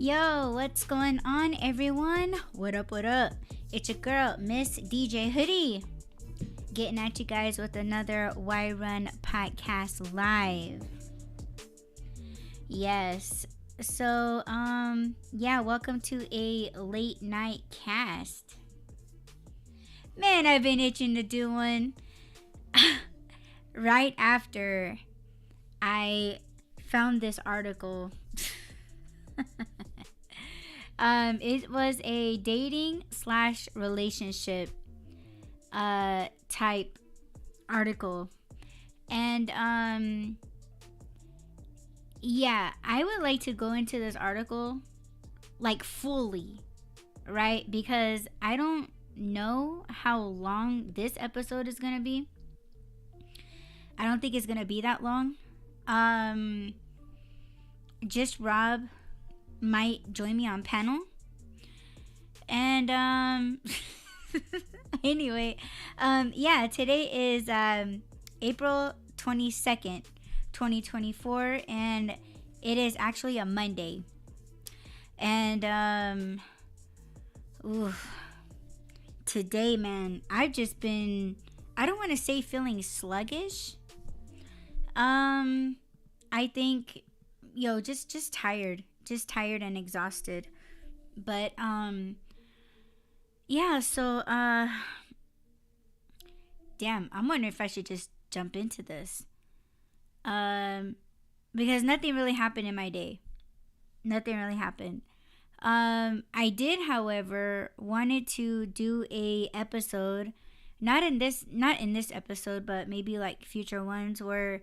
Yo, what's going on, everyone? What up, what up? It's your girl, Miss DJ Hoodie, getting at you guys with another Why Run podcast live. Yes. So, welcome to a late night cast. Man, I've been itching to do one. Right after I found this article. It was a dating / relationship type article, and I would like to go into this article like fully, right? Because I don't know how long this episode is gonna be. I don't think it's gonna be that long. Just Rob might join me on panel, and anyway, today is April 22nd, 2024, and it is actually a Monday. And today, man, I've just been, I don't want to say feeling sluggish. I think just tired and exhausted. But damn, I'm wondering if I should just jump into this, because nothing really happened in my day. Nothing really happened. I did, however, wanted to do a episode, not in this episode, but maybe like future ones, where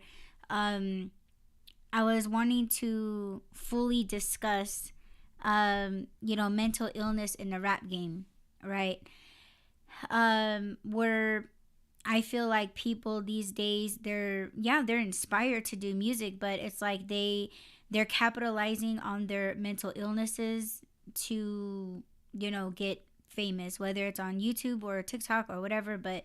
I was wanting to fully discuss, mental illness in the rap game, right? Where I feel like people these days, they're inspired to do music, but it's like they're capitalizing on their mental illnesses to, get famous, whether it's on YouTube or TikTok or whatever. But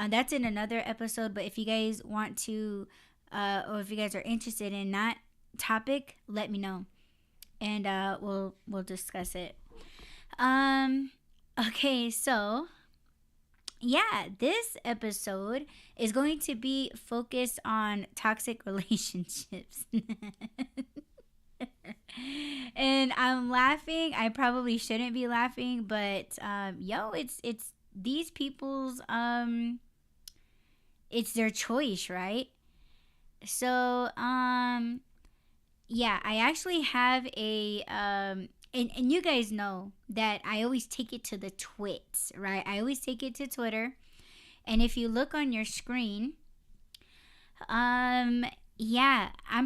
that's in another episode. But if you guys want to, or if you guys are interested in that topic, let me know, and we'll discuss it. Okay, so this episode is going to be focused on toxic relationships. And I'm laughing. I probably shouldn't be laughing, but it's these people's it's their choice, right? So I actually have a and you guys know that I always take it to the twits, right? I always take it to Twitter. And if you look on your screen, I'm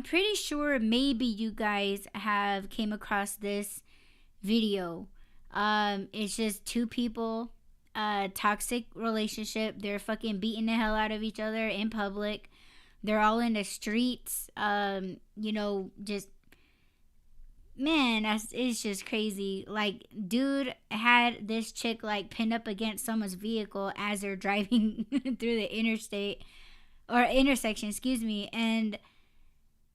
pretty sure maybe you guys have came across this video. It's just two people, toxic relationship. They're fucking beating the hell out of each other in public. They're all in the streets. Just, man, it's just crazy. Like, dude had this chick like pinned up against someone's vehicle as they're driving through the intersection, and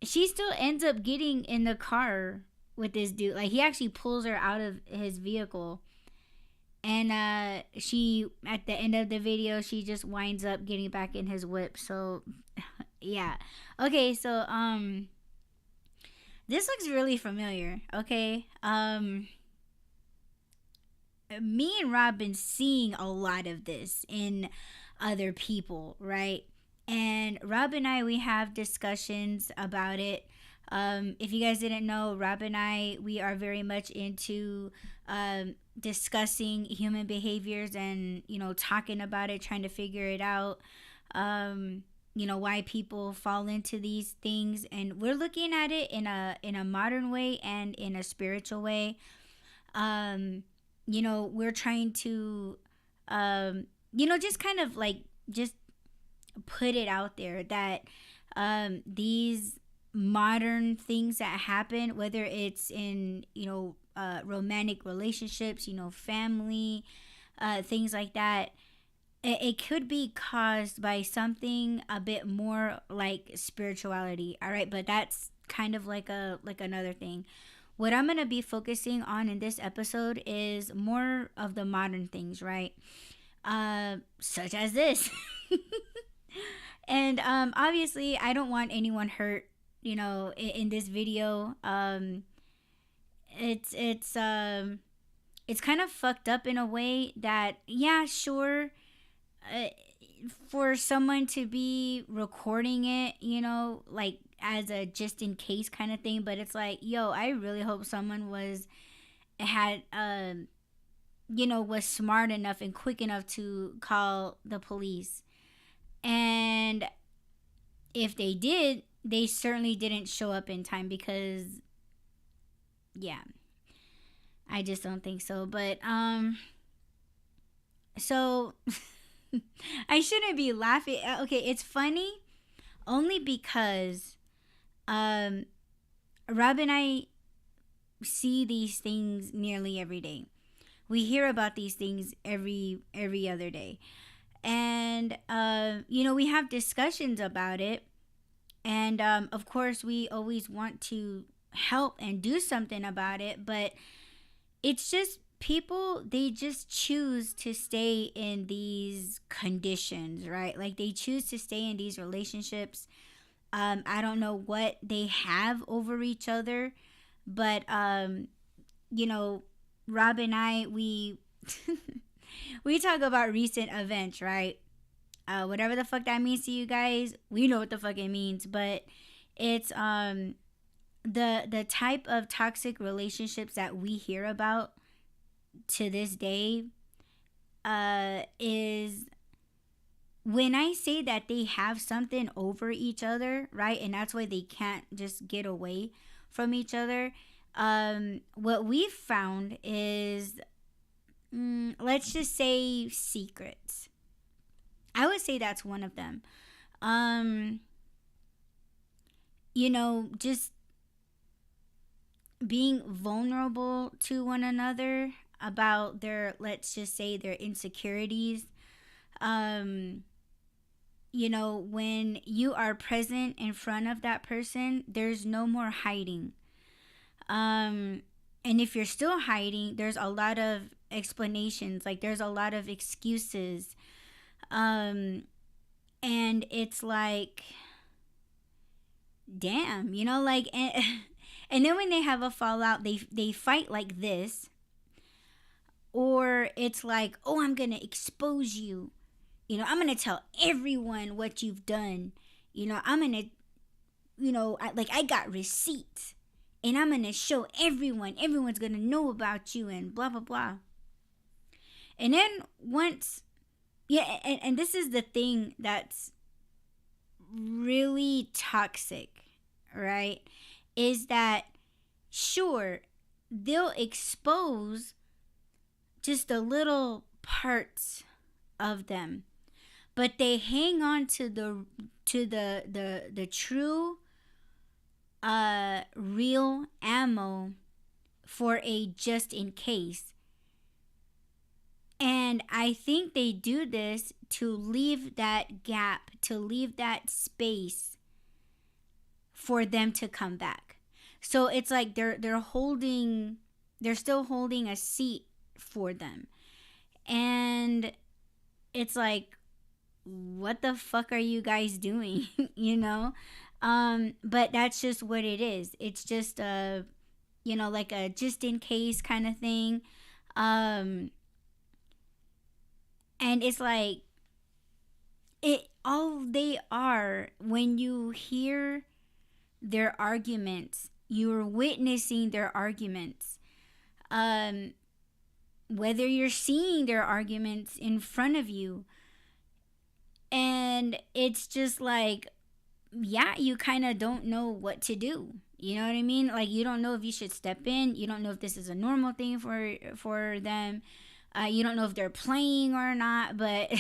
she still ends up getting in the car with this dude. Like, he actually pulls her out of his vehicle, and she, at the end of the video, she just winds up getting back in his whip. So yeah. Okay, so this looks really familiar. Okay. Me and Rob been seeing a lot of this in other people, right? And Rob and I, we have discussions about it. If you guys didn't know, Rob and I, we are very much into discussing human behaviors and, talking about it, trying to figure it out. Why people fall into these things, and we're looking at it in a modern way and in a spiritual way. We're trying to just kind of like just put it out there that these modern things that happen, whether it's in romantic relationships, family, things like that, it could be caused by something a bit more like spirituality. All right, but that's kind of like another thing. what I'm going to be focusing on in this episode is more of the modern things, right? Such as this. And obviously, I don't want anyone hurt, in this video. It's it's um it's kind of fucked up in a way that, yeah, sure, uh, for someone to be recording it, like as a just in case kind of thing, but it's like, yo, I really hope someone had was smart enough and quick enough to call the police. And if they did, they certainly didn't show up in time, because yeah, I just don't think so. But so I shouldn't be laughing. Okay, it's funny only because Rob and I see these things nearly every day. We hear about these things every other day. And we have discussions about it. And of course, we always want to help and do something about it, but it's just people, they just choose to stay in these conditions, right? Like, they choose to stay in these relationships. I don't know what they have over each other, but Rob and I, we we talk about recent events, right? Whatever the fuck that means to you guys, we know what the fuck it means. But it's the type of toxic relationships that we hear about to this day is, when I say that they have something over each other, right? And that's why they can't just get away from each other. What we've found is, let's just say, secrets. I would say that's one of them. Just being vulnerable to one another about their, let's just say, their insecurities. When you are present in front of that person, there's no more hiding. And if you're still hiding, there's a lot of explanations, like there's a lot of excuses. And it's like, damn, like, and then when they have a fallout, they fight like this. Or it's like, oh, I'm gonna expose you. I'm gonna tell everyone what you've done. I'm gonna, I got receipts, and I'm gonna show everyone. Everyone's gonna know about you, and blah blah blah. And then once, yeah, and this is the thing that's really toxic, right? Is that, sure, they'll expose just the little parts of them, but they hang on to the true real ammo for a just in case. And I think they do this to leave that gap, to leave that space for them to come back. So it's like they're still holding a seat for them. And it's like, what the fuck are you guys doing? But that's just what it is. It's just like a just in case kind of thing. And it's like, all they are, when you hear their arguments, you're witnessing their arguments. Whether you're seeing their arguments in front of you. And it's just like, yeah, you kind of don't know what to do. You know what I mean? Like, you don't know if you should step in. You don't know if this is a normal thing for them. You don't know if they're playing or not. But,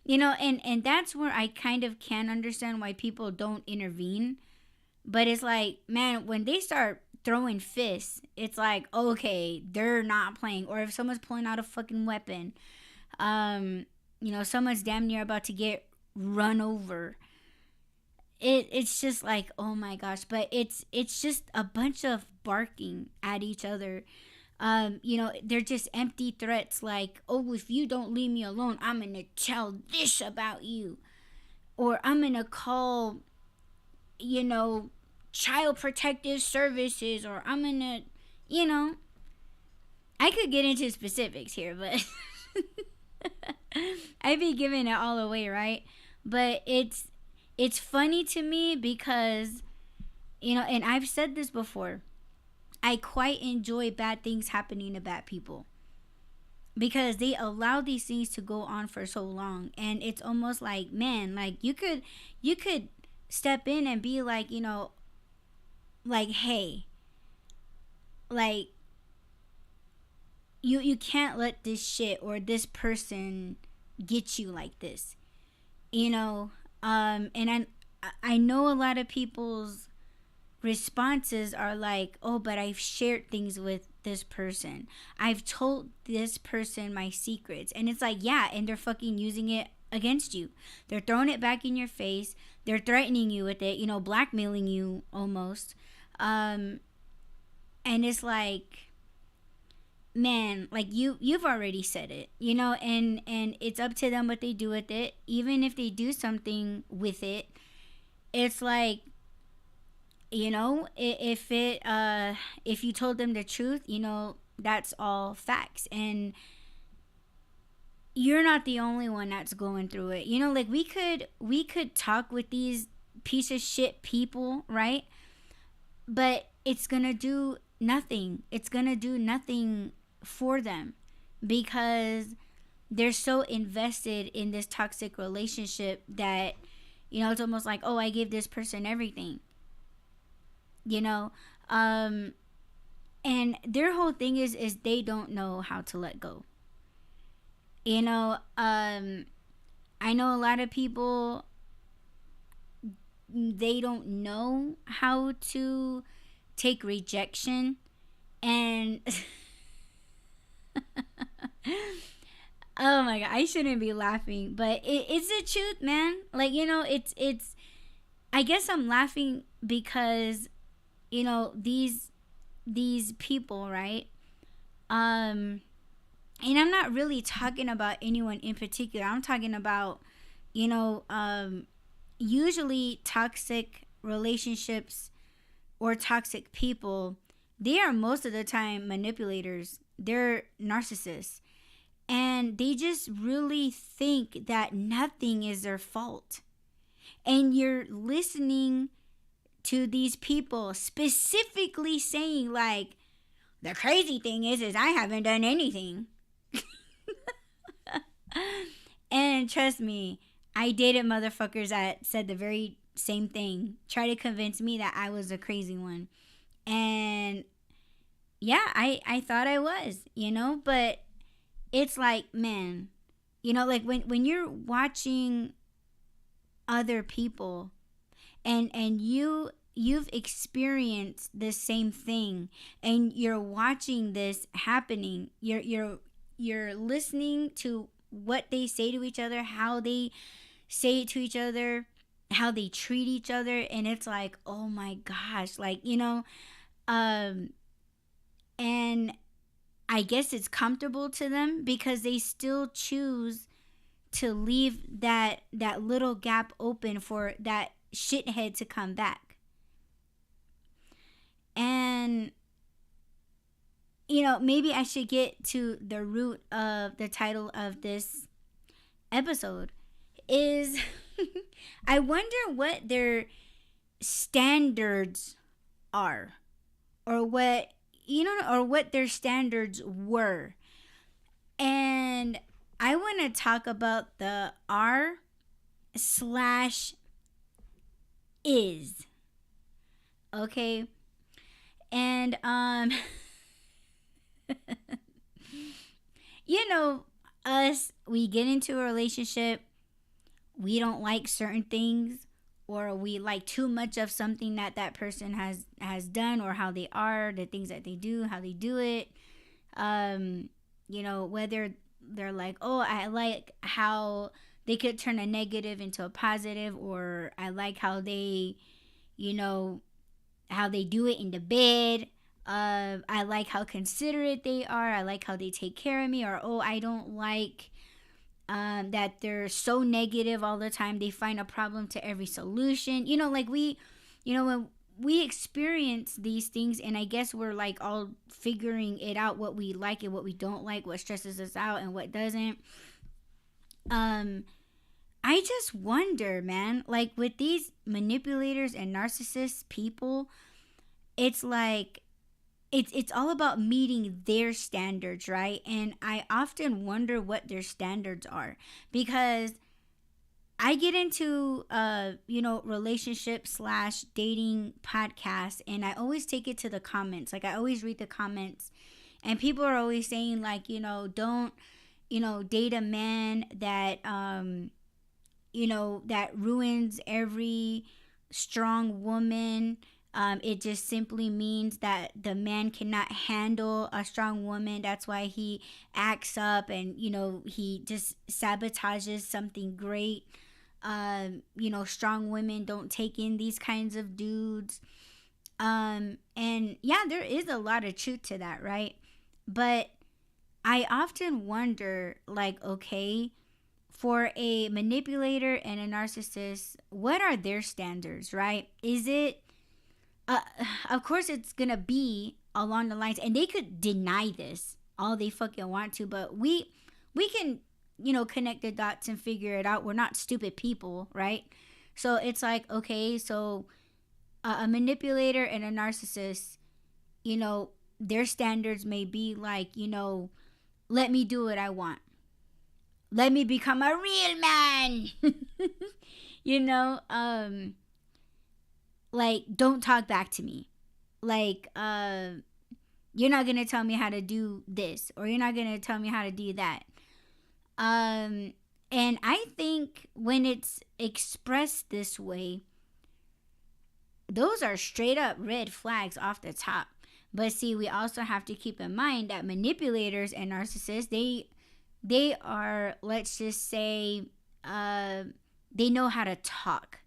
and that's where I kind of can understand why people don't intervene. But it's like, man, when they start throwing fists, it's like, okay, they're not playing. Or if someone's pulling out a fucking weapon, someone's damn near about to get run over. It's just like, oh my gosh. But it's just a bunch of barking at each other. They're just empty threats like, oh, if you don't leave me alone, I'm going to tell this about you. Or I'm going to call, child protective services, or I'm going to, I could get into specifics here, but I'd be giving it all away, right? But it's funny to me because, and I've said this before, I quite enjoy bad things happening to bad people because they allow these things to go on for so long. And it's almost like, man, like you could step in and be like, like, hey, like you can't let this shit or this person get you like this, and I know a lot of people's responses are like, oh, but I've shared things with this person, I've told this person my secrets, and it's like, yeah, and they're fucking using it against you, they're throwing it back in your face, they're threatening you with it, blackmailing you almost, and it's like, man, like you've already said it, and it's up to them what they do with it. Even if they do something with it, it's like, if you told them the truth, that's all facts, and you're not the only one that's going through it. Like we could talk with these piece of shit people, right? But it's gonna do nothing. It's gonna do nothing for them because they're so invested in this toxic relationship that, it's almost like, oh, I give this person everything, and their whole thing is they don't know how to let go. I know a lot of people, they don't know how to take rejection, and oh my god, I shouldn't be laughing, but it's the truth, man. Like, it's I guess I'm laughing because, these people, right? And I'm not really talking about anyone in particular. I'm talking about, usually toxic relationships or toxic people, they are most of the time manipulators. They're narcissists. And they just really think that nothing is their fault. And you're listening to these people specifically saying, like, the crazy thing is I haven't done anything. And trust me, I dated motherfuckers that said the very same thing. Try to convince me that I was a crazy one. And yeah, I thought I was, but it's like, man, like when you're watching other people and you've experienced the same thing and you're watching this happening, you're listening to what they say to each other, how they say it to each other, how they treat each other, and it's like, oh my gosh, like, and I guess it's comfortable to them because they still choose to leave that little gap open for that shithead to come back. And maybe I should get to the root of the title of this episode is I wonder what their standards are, or what their standards were. And I want to talk about the R/is. Okay? And us, we get into a relationship, we don't like certain things, or we like too much of something that person has done, or how they are, the things that they do, how they do it. Whether they're like, oh, I like how they could turn a negative into a positive, or I like how they, how they do it in the bed. I like how considerate they are. I like how they take care of me. Or, oh, I don't like that they're so negative all the time. They find a problem to every solution. Like when we experience these things, and I guess we're like all figuring it out, what we like and what we don't like, what stresses us out and what doesn't. I just wonder, man, like with these manipulators and narcissist people, it's like it's all about meeting their standards, right? And I often wonder what their standards are, because I get into relationship slash dating podcasts, and I always take it to the comments. Like I always read the comments, and people are always saying like, don't date a man that that ruins every strong woman. It just simply means that the man cannot handle a strong woman. That's why he acts up, and he just sabotages something great. Strong women don't take in these kinds of dudes. And yeah, there is a lot of truth to that, right? But I often wonder, like, okay, for a manipulator and a narcissist, what are their standards, right? Is it, of course, it's gonna be along the lines, and they could deny this all they fucking want to, but we can, connect the dots and figure it out. We're not stupid people, right? So it's like, okay, so a manipulator and a narcissist, their standards may be like, let me do what I want. Let me become a real man. Like, don't talk back to me. Like, you're not going to tell me how to do this, or you're not going to tell me how to do that. And I think when it's expressed this way, those are straight up red flags off the top. But see, we also have to keep in mind that manipulators and narcissists, they are, let's just say, they know how to talk.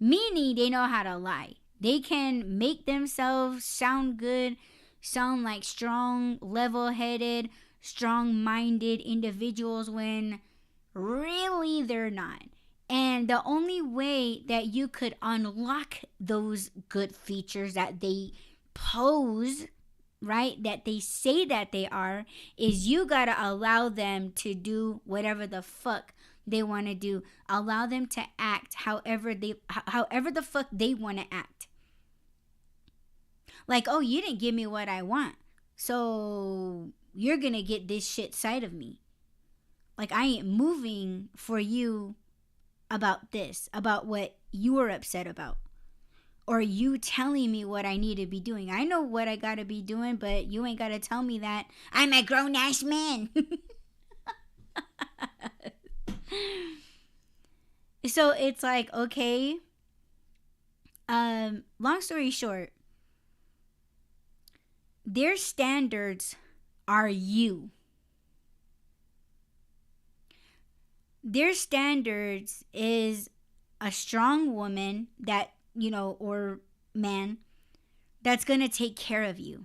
Meaning they know how to lie. They can make themselves sound good, sound like strong, level-headed, strong-minded individuals when really they're not. And the only way that you could unlock those good features that they pose, right, that they say that they are, is you gotta allow them to do whatever the fuck they want to do. Allow them to act however the fuck they want to act. Like, oh, you didn't give me what I want, so you're gonna get this shit side of me. Like, I ain't moving for you about this, about what you are upset about, or you telling me what I need to be doing. I know what I gotta be doing, but you ain't gotta tell me that. I'm a grown ass man. So it's like, okay, long story short, their standards are you. Their standards is a strong woman that, or man, that's gonna take care of you.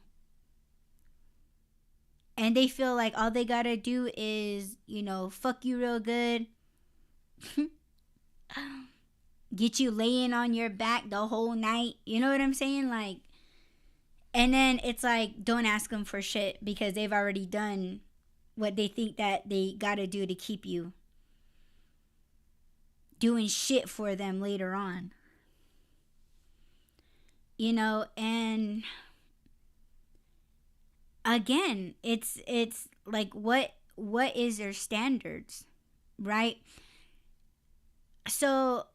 And they feel like all they gotta do is, fuck you real good, get you laying on your back the whole night. You know what I'm saying? Like, and then it's like, don't ask them for shit, because they've already done what they think that they gotta do to keep you doing shit for them later on. And again, it's like, what is their standards, right? So,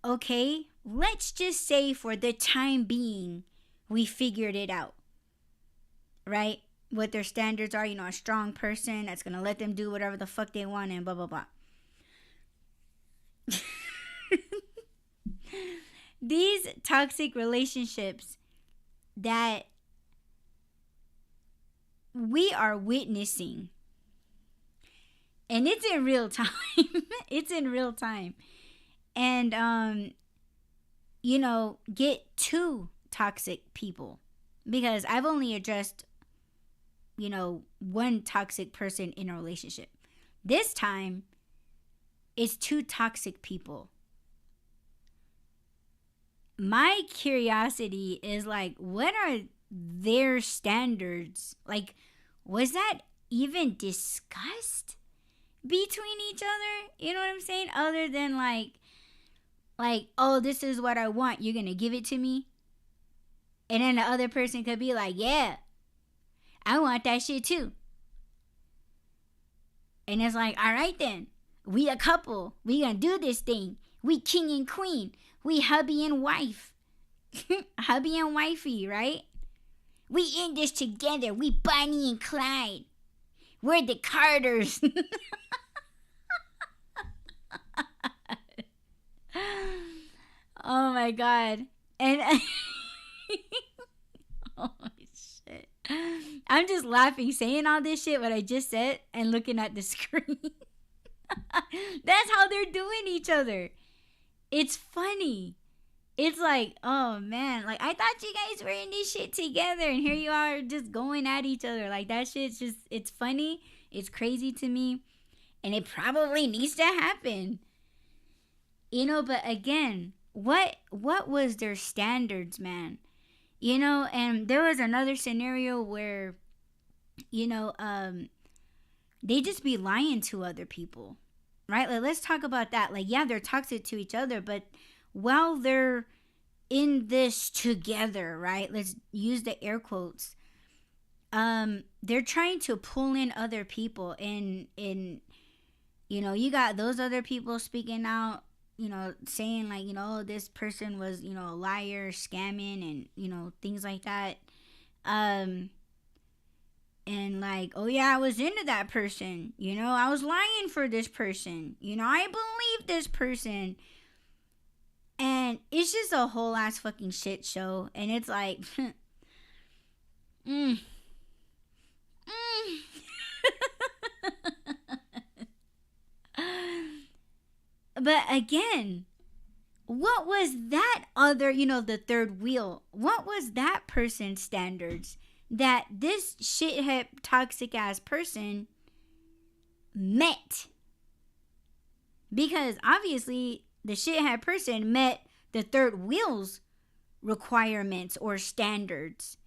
okay, let's just say for the time being, we figured it out, right? What their standards are, a strong person that's gonna let them do whatever the fuck they want and blah, blah, blah. These toxic relationships that we are witnessing, and it's in real time. It's in real time. And get two toxic people, because I've only addressed, one toxic person in a relationship. This time, it's two toxic people. My curiosity is like, what are their standards? Like, was that even discussed between each other? You know what I'm saying? Other than like, oh, this is what I want. You're going to give it to me? And then the other person could be like, yeah, I want that shit too. And it's like, all right then. We a couple. We gonna do this thing. We king and queen. We hubby and wife. Hubby and wifey, right? We in this together. We Bonnie and Clyde. We're the Carters. Oh my God. And oh shit. I'm just laughing saying all this shit what I just said and looking at the screen. That's how they're doing each other. It's funny. It's like, oh man, like I thought you guys were in this shit together and here you are just going at each other. Like that shit's just, it's funny. It's crazy to me. And it probably needs to happen. But again, what was their standards, man? And there was another scenario where, they just be lying to other people, right? Like, let's talk about that. Like, yeah, they're toxic to each other, but while they're in this together, right? Let's use the air quotes. They're trying to pull in other people in, you got those other people speaking out, saying like, this person was, a liar, scamming, and, things like that. And like, oh yeah, I was into that person. I was lying for this person. I believe this person. And it's just a whole ass fucking shit show. And it's like, But again, what was that other, the third wheel? What was that person's standards that this shithead toxic ass person met? Because obviously the shithead person met the third wheel's requirements or standards.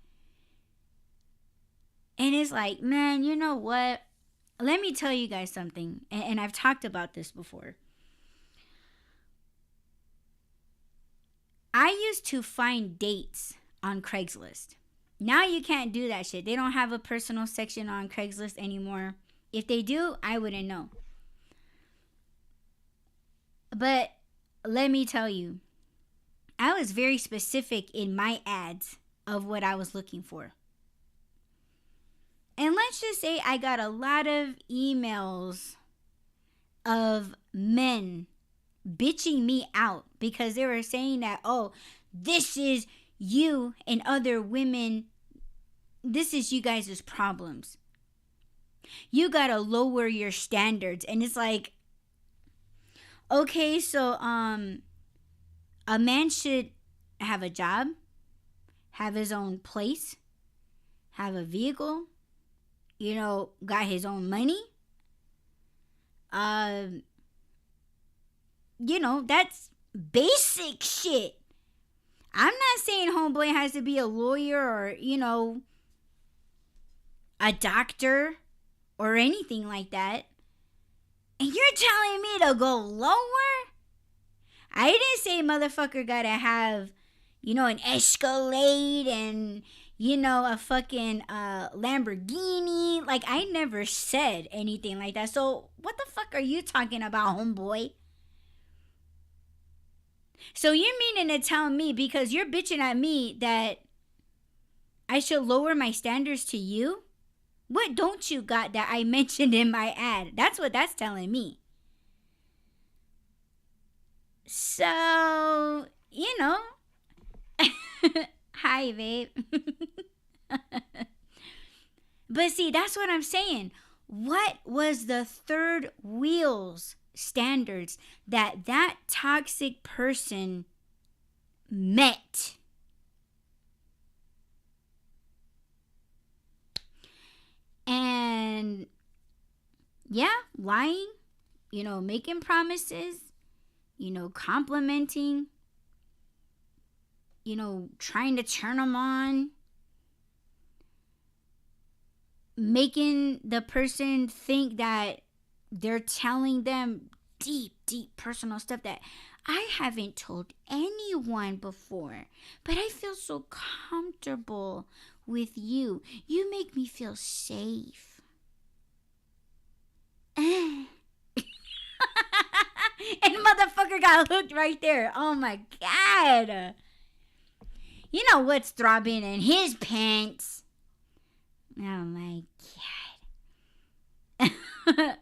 And it's like, man, you know what? Let me tell you guys something. And I've talked about this before. I used to find dates on Craigslist. Now you can't do that shit. They don't have a personal section on Craigslist anymore. If they do, I wouldn't know. But let me tell you, I was very specific in my ads of what I was looking for. And let's just say I got a lot of emails of men bitching me out because they were saying that, oh, this is you and other women. This is you guys' problems. You gotta lower your standards. And it's like, okay, so a man should have a job, have his own place, have a vehicle, got his own money. That's basic shit. I'm not saying homeboy has to be a lawyer or, a doctor or anything like that. And you're telling me to go lower? I didn't say motherfucker gotta have, an Escalade and, a fucking Lamborghini. Like, I never said anything like that. So what the fuck are you talking about, homeboy? So you're meaning to tell me because you're bitching at me that I should lower my standards to you? What don't you got that I mentioned in my ad? That's what that's telling me. So, hi, babe. But see, that's what I'm saying. What was the third wheel's standards that toxic person met? yeah, lying, making promises, complimenting, trying to turn them on, making the person think that they're telling them deep, deep personal stuff that I haven't told anyone before, but I feel so comfortable with you. You make me feel safe. And motherfucker got hooked right there. Oh my God. You know what's throbbing in his pants? Oh my God.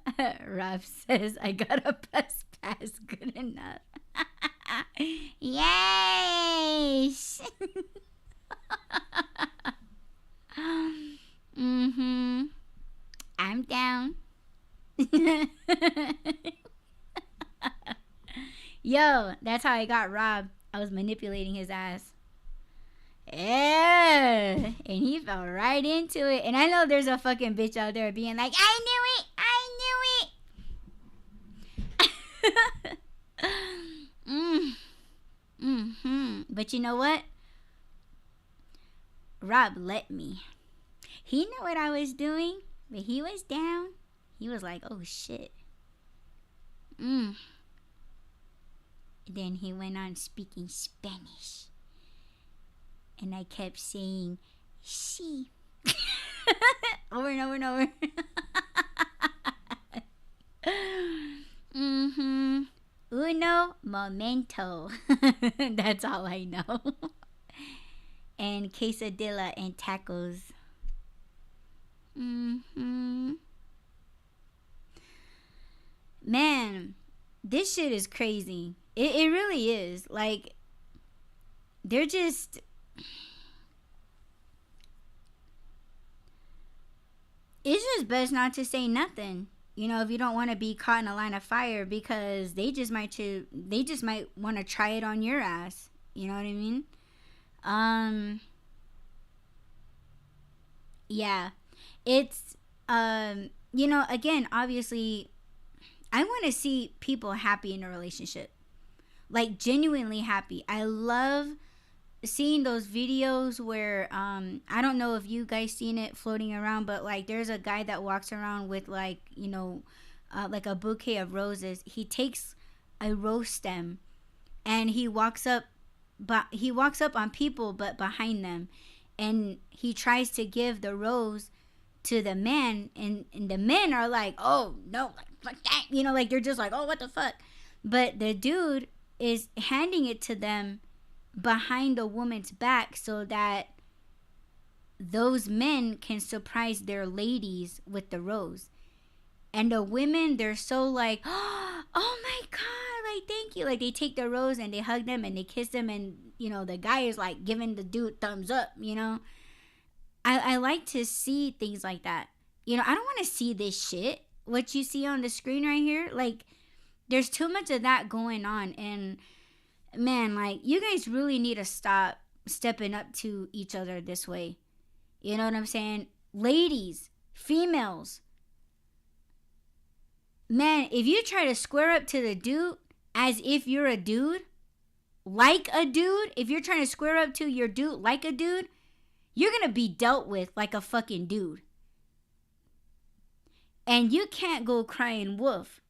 Rob says, I got a bus pass. Good enough. Yes. Mm-hmm. I'm down. Yo, that's how I got robbed. I was manipulating his ass. Yeah. And he fell right into it. And I know there's a fucking bitch out there being like, I knew it. But you know what? Rob let me. He knew what I was doing, but he was down. He was like, oh shit. Then he went on speaking Spanish. And I kept saying, sí. Over and over and over. Uno momento. That's all I know. And quesadilla and tacos. Man, this shit is crazy. It really is. Like, they're just... It's just best not to say nothing. If you don't want to be caught in a line of fire, because they just might want to try it on your ass. You know what I mean? Yeah. It's again, obviously, I want to see people happy in a relationship. Like, genuinely happy. I love seeing those videos where I don't know if you guys seen it floating around, but like there's a guy that walks around with like like a bouquet of roses. He takes a rose stem and he walks up on people but behind them, and he tries to give the rose to the man, and the men are like, oh no, like that, like they're just like, oh, what the fuck. But the dude is handing it to them behind the woman's back so that those men can surprise their ladies with the rose. And the women, they're so like, oh my God, like, thank you. Like, they take the rose and they hug them and they kiss them, and the guy is like giving the dude thumbs up. I like to see things like that. I don't want to see this shit, what you see on the screen right here. Like, there's too much of that going on. And man, like, you guys really need to stop stepping up to each other this way. You know what I'm saying? Ladies, females. Man, if you try to square up to the dude as if you're a dude, like a dude, if you're trying to square up to your dude like a dude, you're going to be dealt with like a fucking dude. And you can't go crying wolf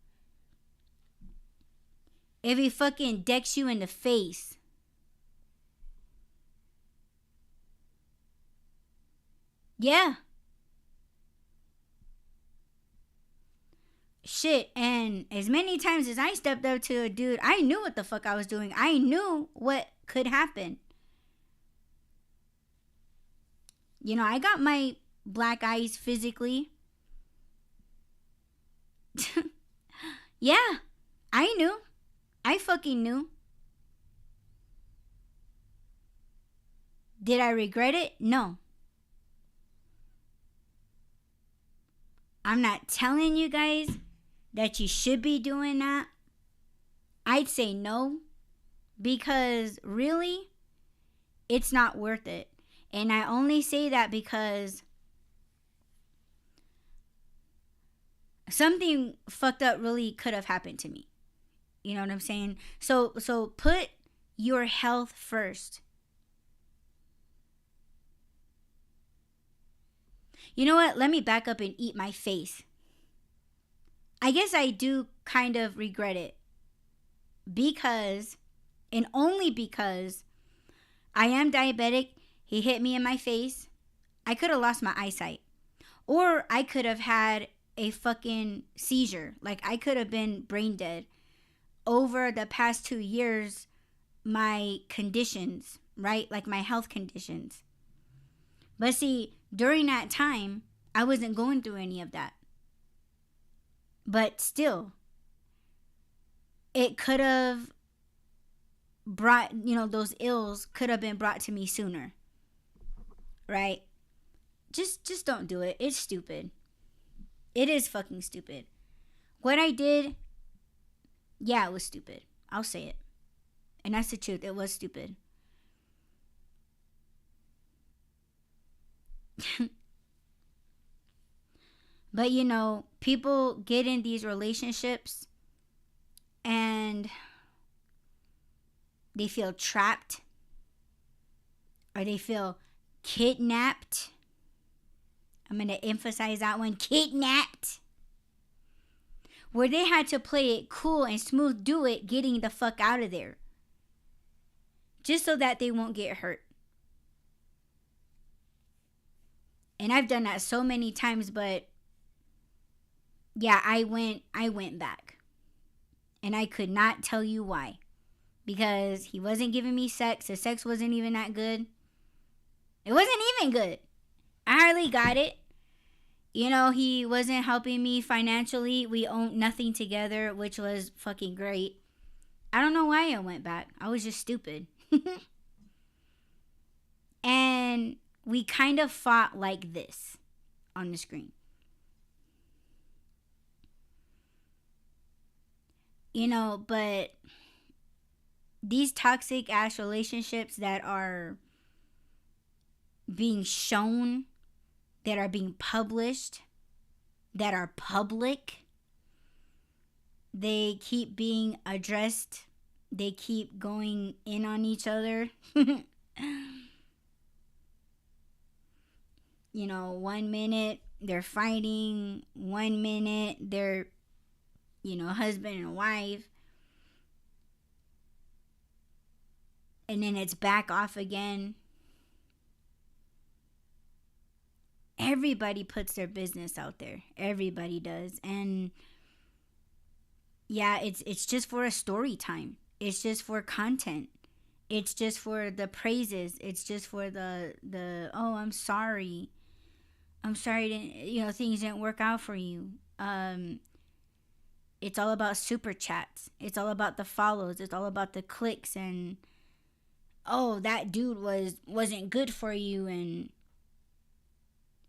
if he fucking decks you in the face. Yeah. Shit. And as many times as I stepped up to a dude, I knew what the fuck I was doing. I knew what could happen. I got my black eyes physically. Yeah. I knew. I fucking knew. Did I regret it? No. I'm not telling you guys that you should be doing that. I'd say no, because really, it's not worth it. And I only say that because something fucked up really could have happened to me. You know what I'm saying? So put your health first. You know what? Let me back up and eat my face. I guess I do kind of regret it because, and only because, I am diabetic. He hit me in my face. I could have lost my eyesight. Or I could have had a fucking seizure. Like, I could have been brain dead. Over the past 2 years, my conditions, right? Like my health conditions. But see, during that time, I wasn't going through any of that. But still, it could have brought, those ills could have been brought to me sooner. Right? Just don't do it. It's stupid. It is fucking stupid. What I did, yeah, it was stupid. I'll say it. And that's the truth. It was stupid. But people get in these relationships and they feel trapped or they feel kidnapped. I'm going to emphasize that one, kidnapped. Where they had to play it cool and smooth, do it, getting the fuck out of there. Just so that they won't get hurt. And I've done that so many times, but yeah, I went back. And I could not tell you why. Because he wasn't giving me sex. The sex wasn't even that good. It wasn't even good. I hardly got it. He wasn't helping me financially. We owned nothing together, which was fucking great. I don't know why I went back. I was just stupid. And we kind of fought like this on the screen. But these toxic ass relationships that are being shown, that are being published, that are public, they keep being addressed. They keep going in on each other. 1 minute they're fighting, 1 minute they're, husband and wife. And then it's back off again. Everybody puts their business out there. Everybody does. And yeah, it's just for a story time. It's just for content. It's just for the praises. It's just for the oh, I'm sorry. I'm sorry things didn't work out for you. It's all about super chats. It's all about the follows. It's all about the clicks and oh, that dude wasn't good for you and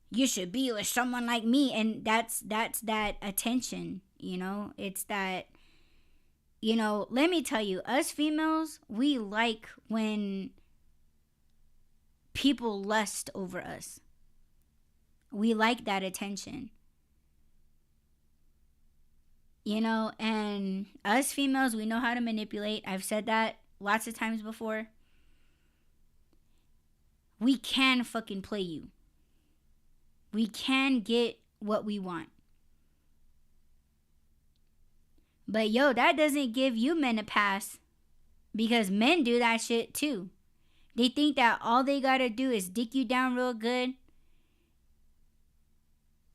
you should be with someone like me. And that's that attention, it's that, let me tell you, us females, we like when people lust over us. We like that attention. And us females, we know how to manipulate. I've said that lots of times before. We can fucking play you. We can get what we want. But that doesn't give you men a pass. Because men do that shit too. They think that all they gotta do is dick you down real good.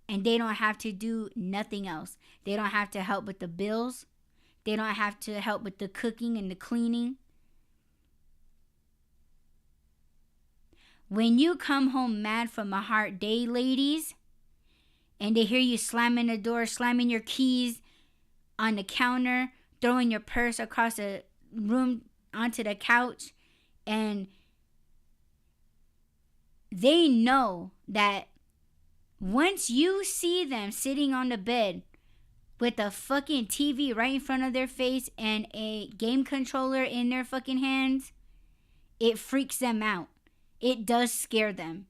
And they don't have to do nothing else. They don't have to help with the bills. They don't have to help with the cooking and the cleaning. When you come home mad from a hard day, ladies, and they hear you slamming the door, slamming your keys on the counter, throwing your purse across the room onto the couch, and they know that once you see them sitting on the bed with a fucking TV right in front of their face and a game controller in their fucking hands, it freaks them out. It does scare them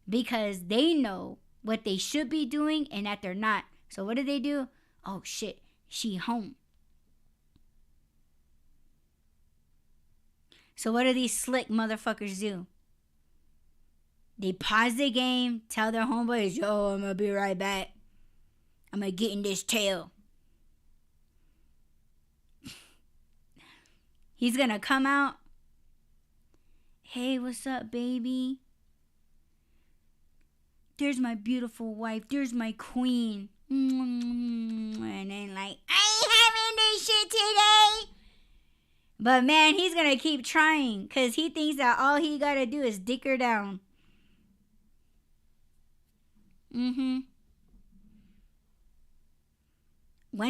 because they know what they should be doing and that they're not. So what did they do? Oh shit, she home. So what do these slick motherfuckers do? They pause the game, tell their homeboys, yo, I'm gonna be right back. I'm gonna get in this tail. He's gonna come out. Hey, what's up, baby? There's my beautiful wife. There's my queen. And then like, I ain't having this shit today. But man, he's gonna keep trying because he thinks that all he gotta do is dick her down. When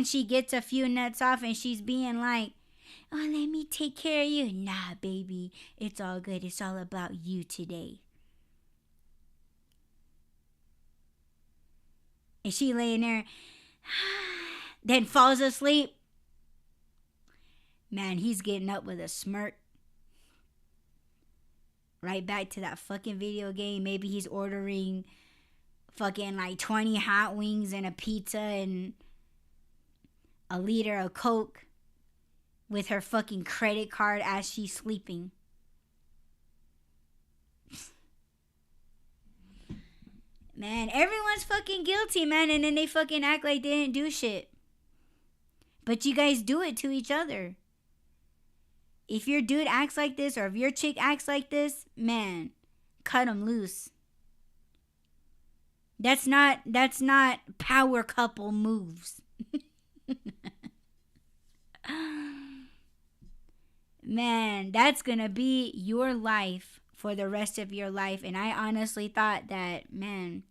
she gets a few nuts off and she's being like, oh, let me take care of you. Nah, baby, it's all good. It's all about you today. And she laying there, then falls asleep. Man, he's getting up with a smirk. Right back to that fucking video game. Maybe he's ordering fucking like 20 hot wings and a pizza and a liter of Coke with her fucking credit card as she's sleeping. Man, everyone's fucking guilty, man, and then they fucking act like they didn't do shit. But you guys do it to each other. If your dude acts like this or if your chick acts like this, man, cut them loose. That's not power couple moves. Man, that's gonna be your life for the rest of your life. And I honestly thought that, man,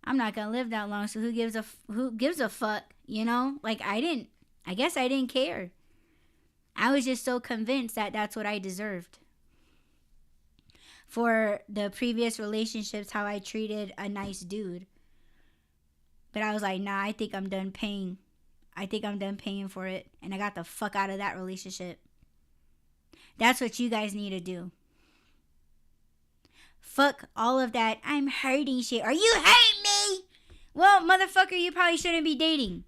I'm not gonna live that long, so who gives a fuck, you know? Like, I guess I didn't care. I was just so convinced that that's what I deserved. For the previous relationships, how I treated a nice dude. But I was like, nah, I think I'm done paying. I think I'm done paying for it. And I got the fuck out of that relationship. That's what you guys need to do. Fuck all of that I'm hurting shit. Are you hurting me? Well, motherfucker, you probably shouldn't be dating.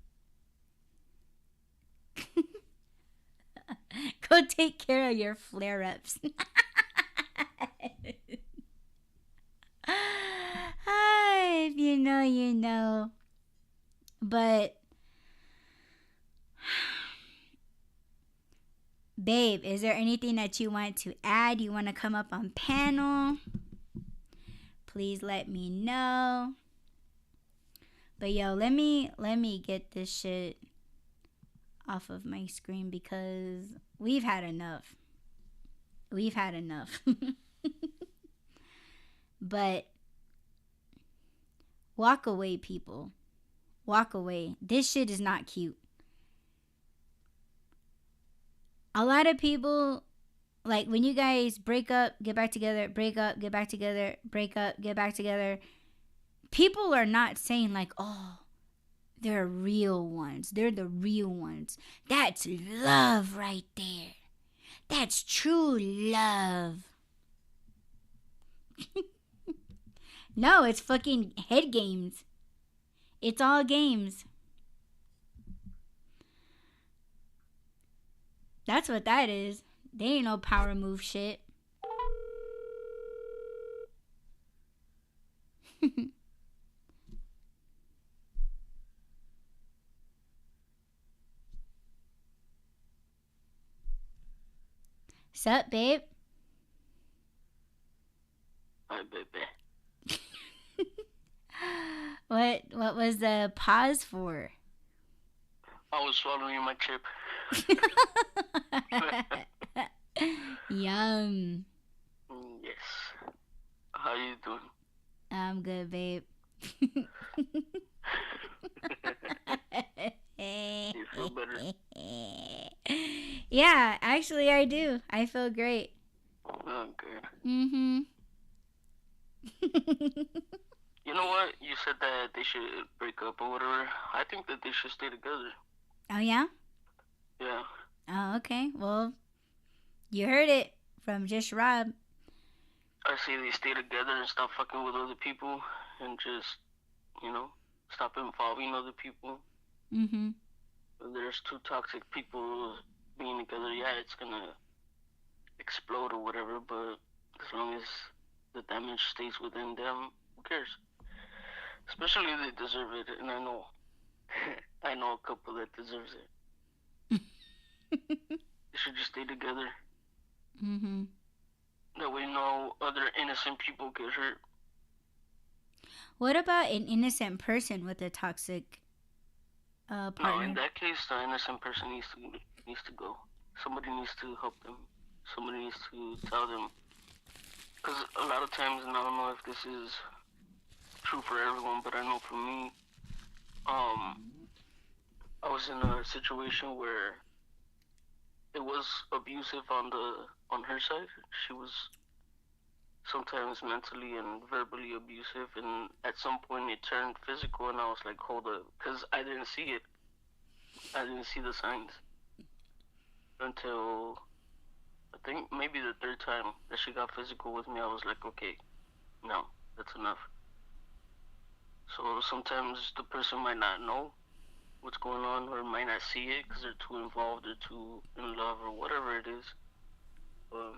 Go take care of your flare-ups. If you know, you know. But, babe, is there anything that you want to add? You want to come up on panel? Please let me know. But yo, let me get this shit off of my screen because we've had enough. We've had enough. But walk away, people. Walk away. This shit is not cute. A lot of people, like, when you guys break up, get back together, break up, get back together, break up, get back together, people are not saying like, oh, they're real ones. They're the real ones. That's love right there. That's true love. No, it's fucking head games. It's all games. That's what that is. They ain't no power move shit. Sup, babe? Hi, baby. What was the pause for? I was swallowing my chip. Yum. Yes. How you doing? I'm good, babe. You feel better? Yeah, actually I do. I feel great. Oh, good. Mm-hmm. You know what? You said that they should break up or whatever. I think that they should stay together. Oh, yeah? Yeah. Oh, okay. Well, you heard it from Just Rob. I say they stay together and stop fucking with other people and just, you know. stop involving other people. Mm-hmm. If there's two toxic people being together, yeah, it's gonna explode or whatever, but as long as the damage stays within them, who cares? Especially if they deserve it, and I know, I know a couple that deserves it. They should just stay together. Mm-hmm. That way, no other innocent people get hurt. What about an innocent person with a toxic No, in partner? that case, the innocent person needs to go. Somebody needs to help them. Somebody needs to tell them. Because a lot of times, and I don't know if this is true for everyone, but I know for me, I was in a situation where it was abusive on her side. She was sometimes mentally and verbally abusive, and at some point it turned physical, and I was like, hold up, because I didn't see it. I didn't see the signs until I think maybe the third time that she got physical with me. I was like, okay, no, that's enough. So sometimes the person might not know what's going on or might not see it because they're too involved or too in love or whatever it is. But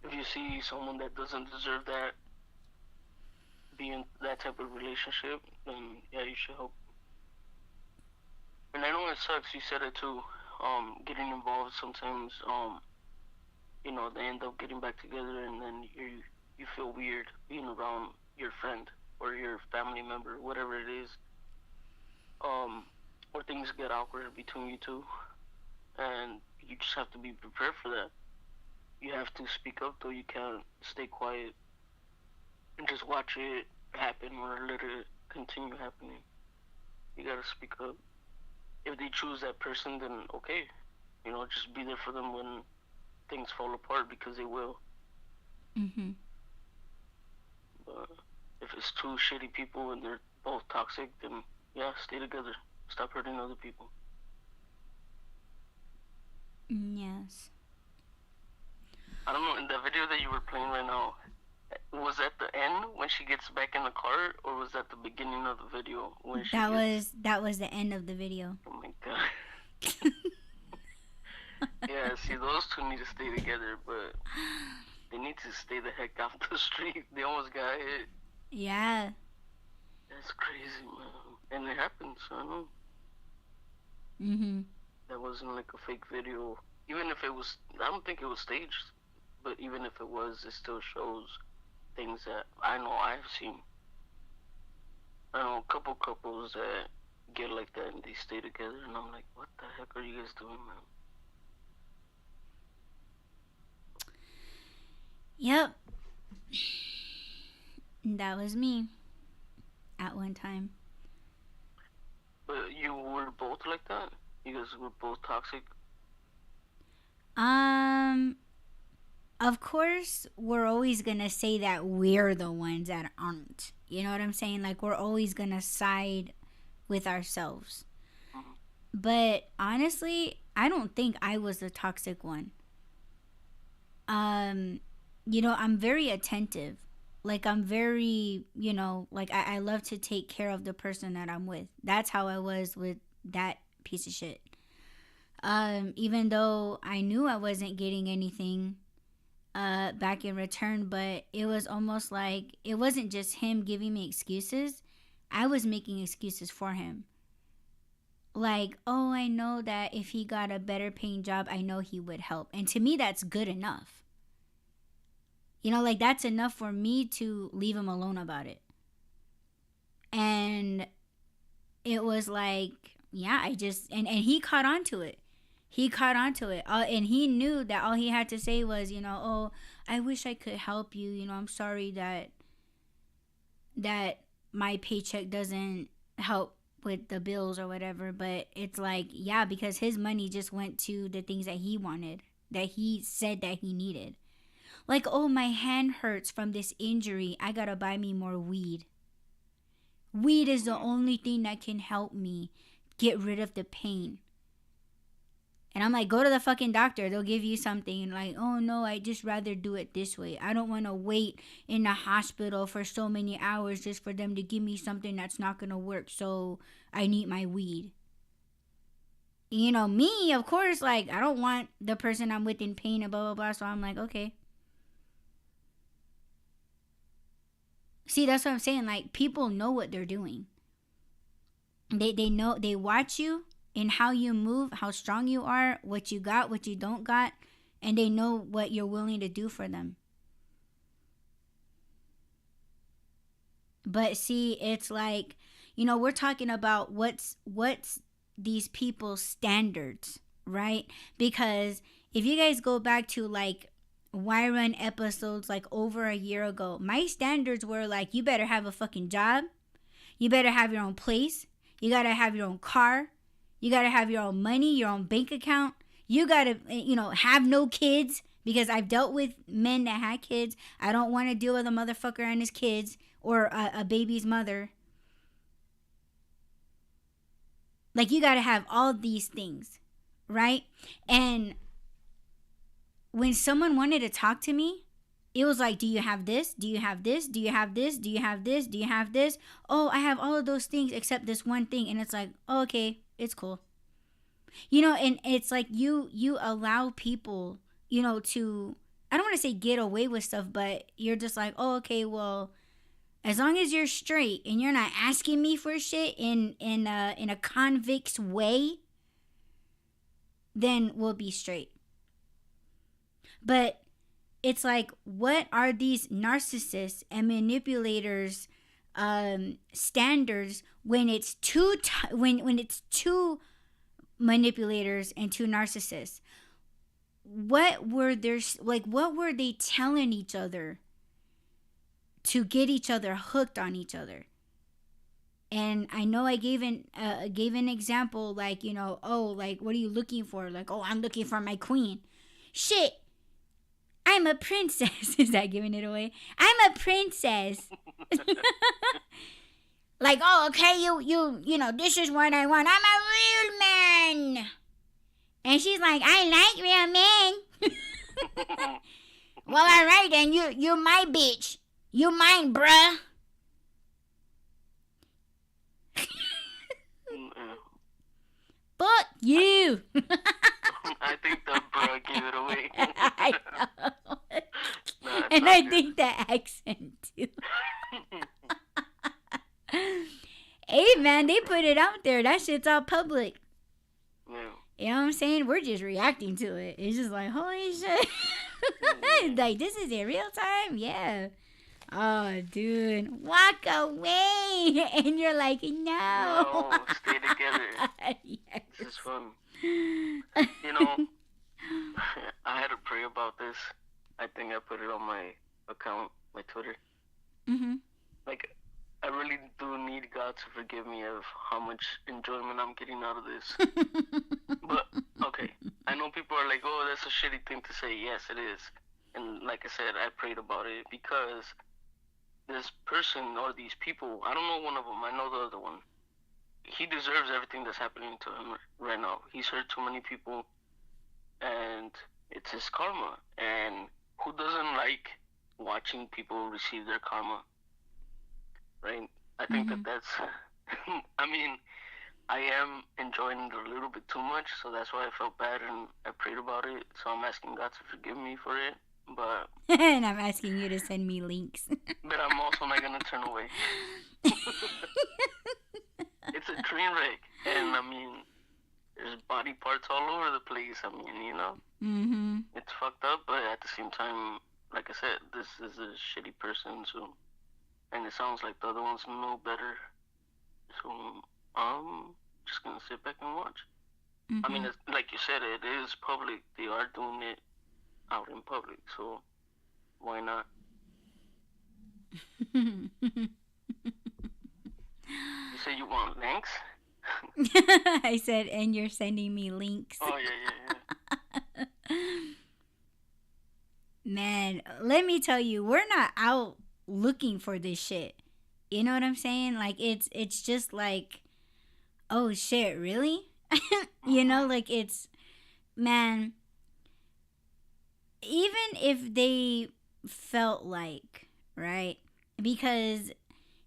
if you see someone that doesn't deserve that, be in that type of relationship, then yeah, you should help. And I know it sucks. You said it too. Getting involved sometimes. They end up getting back together, and then you feel weird being around your friend or your family member, whatever it is. Or things get awkward between you two, and you just have to be prepared for that. You have to speak up, though. You can't stay quiet and just watch it happen or let it continue happening. You gotta speak up. If they choose that person, then okay. Just be there for them when things fall apart because they will. Mm-hmm. But if it's two shitty people and they're both toxic, then yeah, stay together. Stop hurting other people. Yes. I don't know, in the video that you were playing right now, was that the end when she gets back in the car, or was that the beginning of the video when she That was the end of the video. Oh my god. Yeah, see, those two need to stay together, but they need to stay the heck off the street. They almost got hit. Yeah. That's crazy, man. And it happened, so I know. Mm-hmm. That wasn't like a fake video. Even if it was, I don't think it was staged, but even if it was, it still shows things that I know I've seen. I know a couple couples that get like that and they stay together, and I'm like, what the heck are you guys doing, man? Yep. That was me at one time. But you were both like that? You guys were both toxic? Of course, we're always gonna say that we're the ones that aren't. You know what I'm saying? Like, we're always gonna side with ourselves. Mm-hmm. But honestly, I don't think I was the toxic one. I'm very attentive. Like, I'm very, like, I love to take care of the person that I'm with. That's how I was with that piece of shit. Even though I knew I wasn't getting anything back in return, but it was almost like it wasn't just him giving me excuses. I was making excuses for him. Like, oh, I know that if he got a better paying job, I know he would help. And to me, that's good enough. Like, that's enough for me to leave him alone about it. And it was like, yeah, and he caught on to it. And he knew that all he had to say was, oh, I wish I could help you. I'm sorry that my paycheck doesn't help with the bills or whatever. But it's like, yeah, because his money just went to the things that he wanted, that he said that he needed. Like, oh, my hand hurts from this injury. I gotta buy me more weed. Weed is the only thing that can help me get rid of the pain. And I'm like, go to the fucking doctor. They'll give you something. And like, oh no, I just rather do it this way. I don't want to wait in the hospital for so many hours just for them to give me something that's not going to work. So I need my weed. You know, me, of course, like, I don't want the person I'm with in pain and blah, blah, blah. So I'm like, okay. See, that's what I'm saying. Like, people know what they're doing. They know, they watch you in how you move, how strong you are, what you got, what you don't got, and they know what you're willing to do for them. But see, it's like, you know, we're talking about what's these people's standards, right? Because if you guys go back to like Why Run episodes like over a year ago, my standards were like, you better have a fucking job, you better have your own place, you gotta have your own car, you gotta have your own money, your own bank account, you gotta, you know, have no kids, because I've dealt with men that had kids. I don't want to deal with a motherfucker and his kids, or a baby's mother. Like, you gotta have all these things, right? And when someone wanted to talk to me, it was like, do you have this? Do you have this? Do you have this? Do you have this? Do you have this? Oh, I have all of those things except this one thing. And it's like, oh, okay, it's cool. You know, and it's like you allow people, you know, to, I don't want to say get away with stuff, but you're just like, oh, okay, well, as long as you're straight and you're not asking me for shit in a convict's way, then we'll be straight. But it's like, what are these narcissists and manipulators standards when it's when it's two manipulators and two narcissists? What were they telling each other to get each other hooked on each other? And I know I gave an example, like, you know, oh, like, what are you looking for? Like, oh, I'm looking for my queen. Shit, I'm a princess. Is that giving it away? I'm a princess. Like, oh, okay, you know, this is what I want. I'm a real man. And she's like, I like real men. Well, all right, then, you're my bitch. You mine, bruh. Fuck you. I think the bruh gave it away. I know. Nah, And I think that accent too. Hey, man, they put it out there. That shit's all public. Yeah. You know what I'm saying? We're just reacting to it. It's just like, holy shit. Like, this is in real time? Yeah. Oh, dude. Walk away. And you're like, no. No, stay together. Yes. This is fun. You know, I had to pray about this. I think I put it on my account, my Twitter. Mm-hmm. Like, I really do need God to forgive me of how much enjoyment I'm getting out of this. But, okay, I know people are like, oh, that's a shitty thing to say. Yes, it is. And like I said, I prayed about it because this person or these people, I don't know one of them, I know the other one. He deserves everything that's happening to him right now. He's hurt too many people, and it's his karma. And who doesn't like watching people receive their karma? Right? I think that's, I mean, I am enjoying it a little bit too much, so that's why I felt bad and I prayed about it. So I'm asking God to forgive me for it. But and I'm asking you to send me links. But I'm also not gonna turn away. It's a train wreck, and I mean, there's body parts all over the place. I mean, you know, it's fucked up. But at the same time, like I said, this is a shitty person, so, and it sounds like the other ones know better. So I'm just gonna sit back and watch. I mean, it's, like you said, it is public. They are doing it out in public, so why not? You say you want links? I said, and you're sending me links. Oh, yeah. Man, let me tell you, we're not out looking for this shit. You know what I'm saying? Like, it's just like, oh shit, really? You know, like, it's man, even if they felt like, right? Because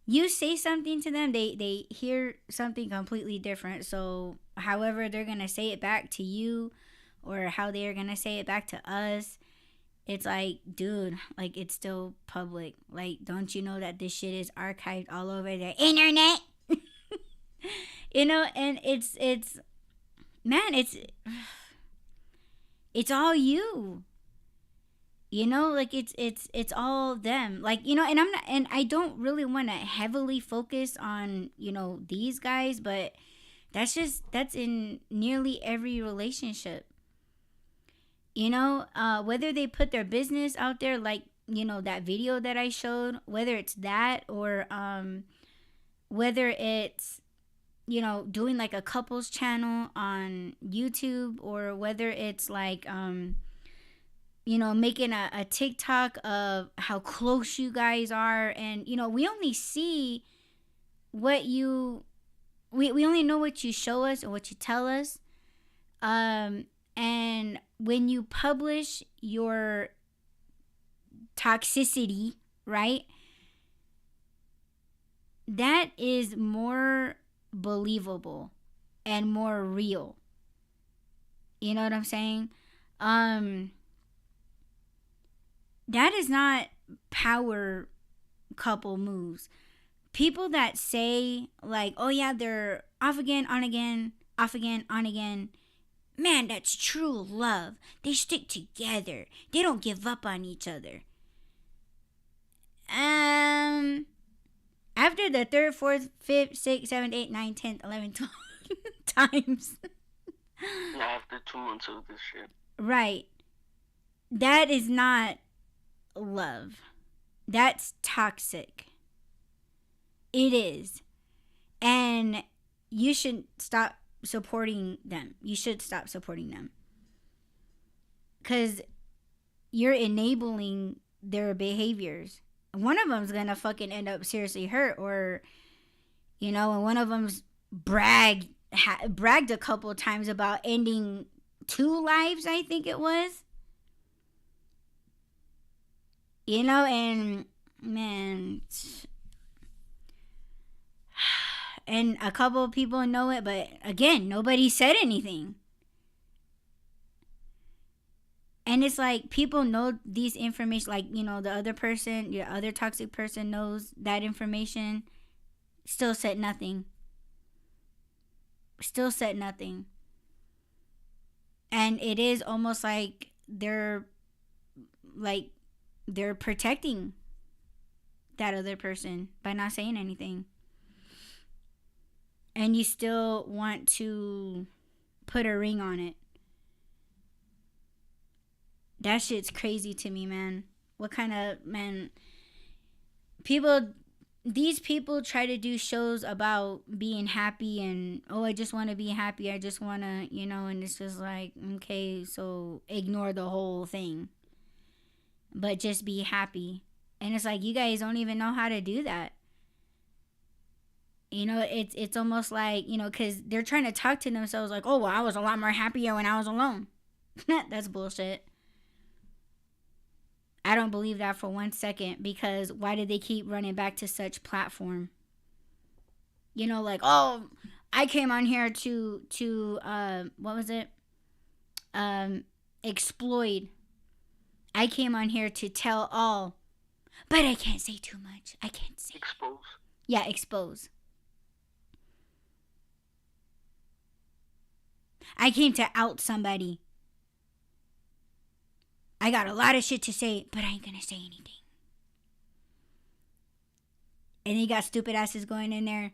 you say something to them, they hear something completely different. So however they're gonna say it back to you, or how they're gonna say it back to us, it's like, dude, like, it's still public. Like, don't you know that this shit is archived all over the internet? And it's man, it's all you. Like, it's all them. Like, and I don't really want to heavily focus on, these guys, but that's in nearly every relationship. Whether they put their business out there, like, that video that I showed, whether it's that, or whether it's, doing like a couples channel on YouTube, or whether it's like, making a TikTok of how close you guys are. And, we only see what we only know what you show us or what you tell us. And when you publish your toxicity, right, that is more believable and more real. You know what I'm saying? That is not power couple moves. People that say, like, oh yeah, they're off again, on again, off again, on again. Man, that's true love. They stick together. They don't give up on each other. After the third, fourth, fifth, sixth, seventh, eighth, ninth, 10th, 11th, 12th times. Yeah, after 2 months of this shit. Right. That is not love. That's toxic. It is. And you should stop supporting them. You should stop supporting them. Because you're enabling their behaviors. One of them's going to fucking end up seriously hurt. Or, and one of them's bragged a couple of times about ending 2 lives, I think it was. And man, and a couple of people know it, but again, nobody said anything. And it's like, people know these information, like, the other person, your other toxic person knows that information, still said nothing. Still said nothing. And it is almost like they're protecting that other person by not saying anything. And you still want to put a ring on it. That shit's crazy to me, man. What kind of, man, these people try to do shows about being happy and, oh, I just want to be happy. I just want to, and it's just like, okay, so ignore the whole thing. But just be happy. And it's like, you guys don't even know how to do that. It's almost like, because they're trying to talk to themselves like, oh, well, I was a lot more happier when I was alone. That's bullshit. I don't believe that for 1 second, because why did they keep running back to such platform? Like, oh, I came on here to what was it? Exploit. I came on here to tell all, but I can't say too much. I can't say. Expose. Yeah, expose. I came to out somebody. I got a lot of shit to say, but I ain't gonna say anything. And then you got stupid asses going in there.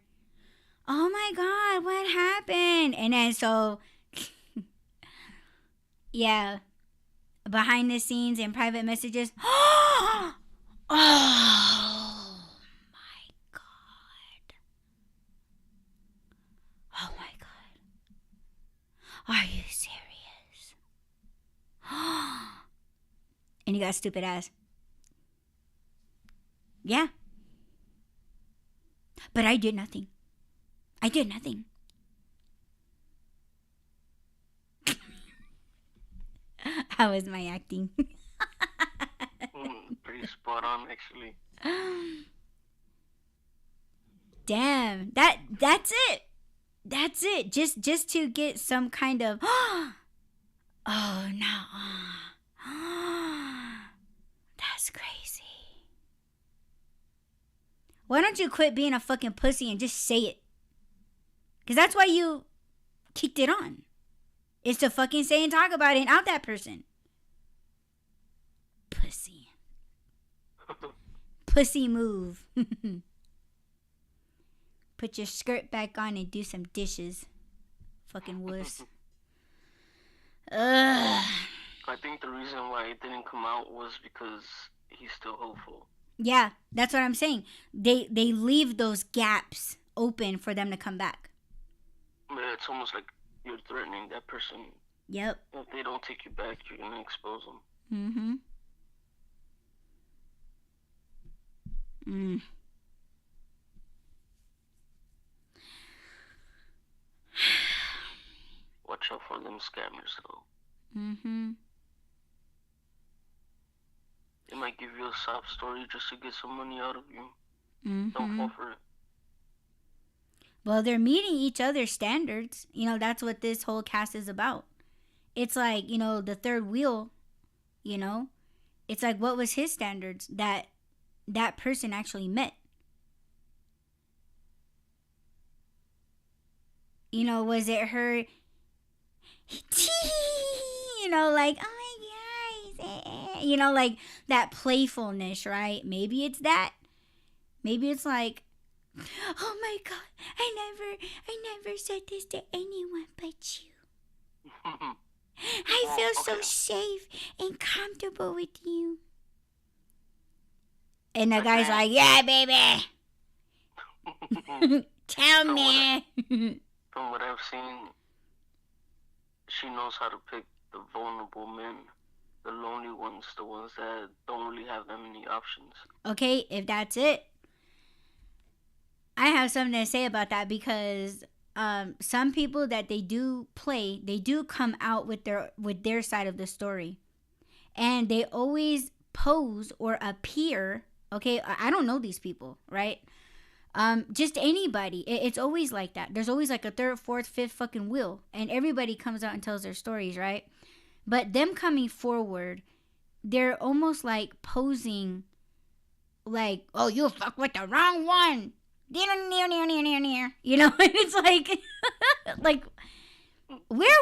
Oh my God, what happened? And then so, yeah, behind the scenes and private messages. Oh my God. Oh my God. Are you serious? And you got stupid ass. Yeah. But I did nothing. I did nothing. How was my acting? Pretty spot on, actually. Damn. That's it. That's it. Just to get some kind of oh no. That's crazy. Why don't you quit being a fucking pussy and just say it? Because that's why you kicked it on. Is to fucking say and talk about it and out that person. Pussy. Pussy move. Put your skirt back on and do some dishes. Fucking wuss. Ugh. I think the reason why it didn't come out was because he's still hopeful. Yeah, that's what I'm saying. They leave those gaps open for them to come back. Yeah, it's almost like you're threatening that person. Yep. If they don't take you back, you're gonna expose them. Watch out for them scammers, though. They might give you a sob story just to get some money out of you. Don't fall for it. Well, they're meeting each other's standards. You know, that's what this whole cast is about. It's like, you know, the third wheel, you know. It's like, what was his standards that person actually met? You know, was it her, you know, like, oh my God, you know, like that playfulness, right? Maybe it's that. Maybe it's like, oh my God, I never said this to anyone but you. I feel so safe and comfortable with you. And the guy's like, yeah, baby. Tell me. From what I've seen, she knows how to pick the vulnerable men, the lonely ones, the ones that don't really have that many options. Okay, if that's it, I have something to say about that because some people that they do play, they do come out with their side of the story, and they always pose or appear. Okay, I don't know these people, right? Just anybody. It's always like that. There's always like a third, fourth, fifth fucking wheel, and everybody comes out and tells their stories, right? But them coming forward, they're almost like posing like, oh, you fuck with the wrong one. You know, and it's like, like, where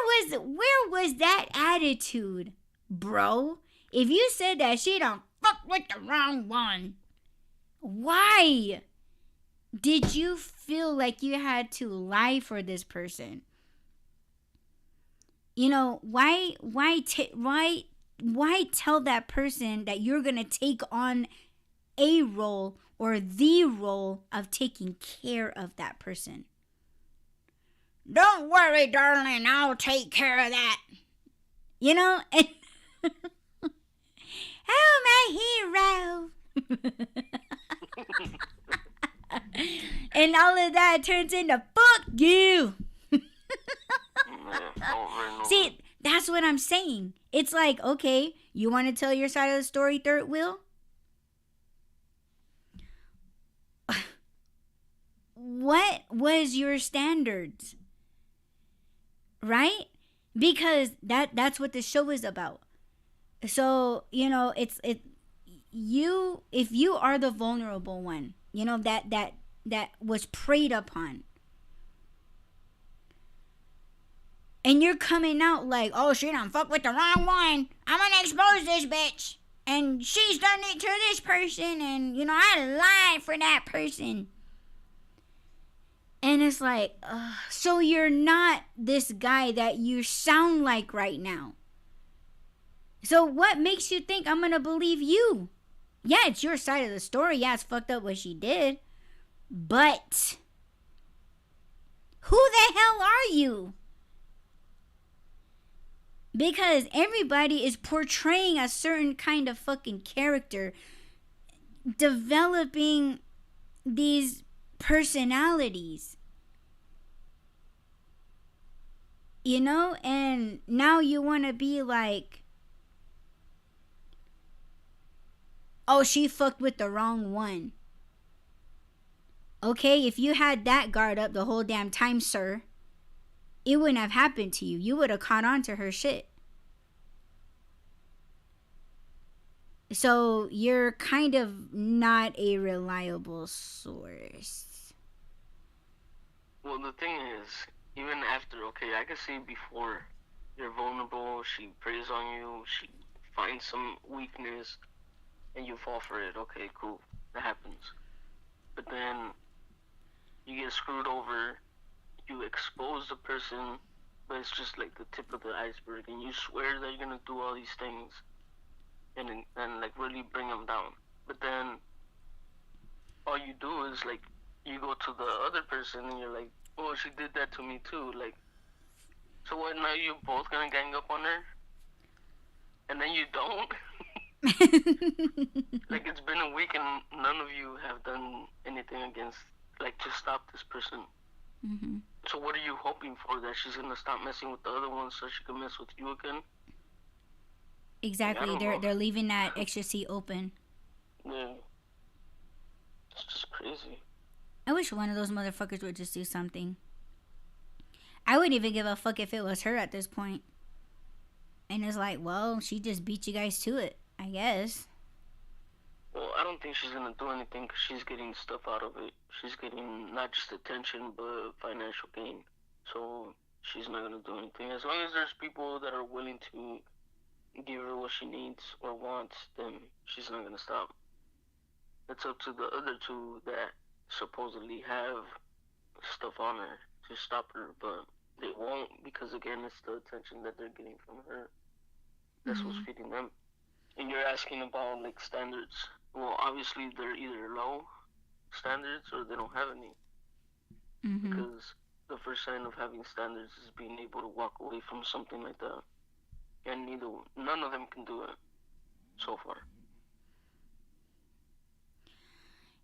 was that attitude, bro? If you said that she don't fuck with the wrong one, why did you feel like you had to lie for this person? You know, why tell that person that you're gonna take on a role or the role of taking care of that person? Don't worry, darling, I'll take care of that. You know, and oh, my hero. And all of that turns into fuck you. See, that's what I'm saying. It's like, okay, you want to tell your side of the story, third wheel? What was your standards? Right? Because that's what the show is about. So, you know, if you are the vulnerable one, you know, that was preyed upon, and you're coming out like, oh, she done fuck with the wrong one, I'm gonna expose this bitch, and she's done it to this person, and, you know, I lied for that person. And it's like, so you're not this guy that you sound like right now. So what makes you think I'm gonna believe you? Yeah, it's your side of the story. Yeah, it's fucked up what she did. But who the hell are you? Because everybody is portraying a certain kind of fucking character, developing these personalities. You know, and now you want to be like oh, she fucked with the wrong one. Okay, if you had that guard up the whole damn time, sir, it wouldn't have happened to you. You would have caught on to her shit. So you're kind of not a reliable source. Well, the thing is, even after, okay, I can see before you're vulnerable, she preys on you, she finds some weakness, and you fall for it. Okay, cool, that happens. But then you get screwed over, you expose the person, but it's just like the tip of the iceberg, and you swear that you're gonna do all these things, and like really bring them down. But then all you do is like you go to the other person and you're like, oh, she did that to me too. Like, so what? Now you're both gonna gang up on her, and then you don't. Like, it's been a week and none of you have done anything against, like, to stop this person. Mm-hmm. So what are you hoping for? That she's gonna stop messing with the other one so she can mess with you again? Exactly. They're leaving that extra seat open. Yeah. It's just crazy. I wish one of those motherfuckers would just do something. I wouldn't even give a fuck if it was her at this point. And it's like, well, she just beat you guys to it, I guess. Well, I don't think she's gonna do anything because she's getting stuff out of it. She's getting not just attention, but financial gain. So she's not gonna do anything. As long as there's people that are willing to give her what she needs or wants, then she's not gonna stop. It's up to the other two that supposedly have stuff on her to stop her, but they won't, because again, it's the attention that they're getting from her. That's what's feeding them. And you're asking about like standards. Well, obviously they're either low standards or they don't have any. Because the first sign of having standards is being able to walk away from something like that. And none of them can do it so far.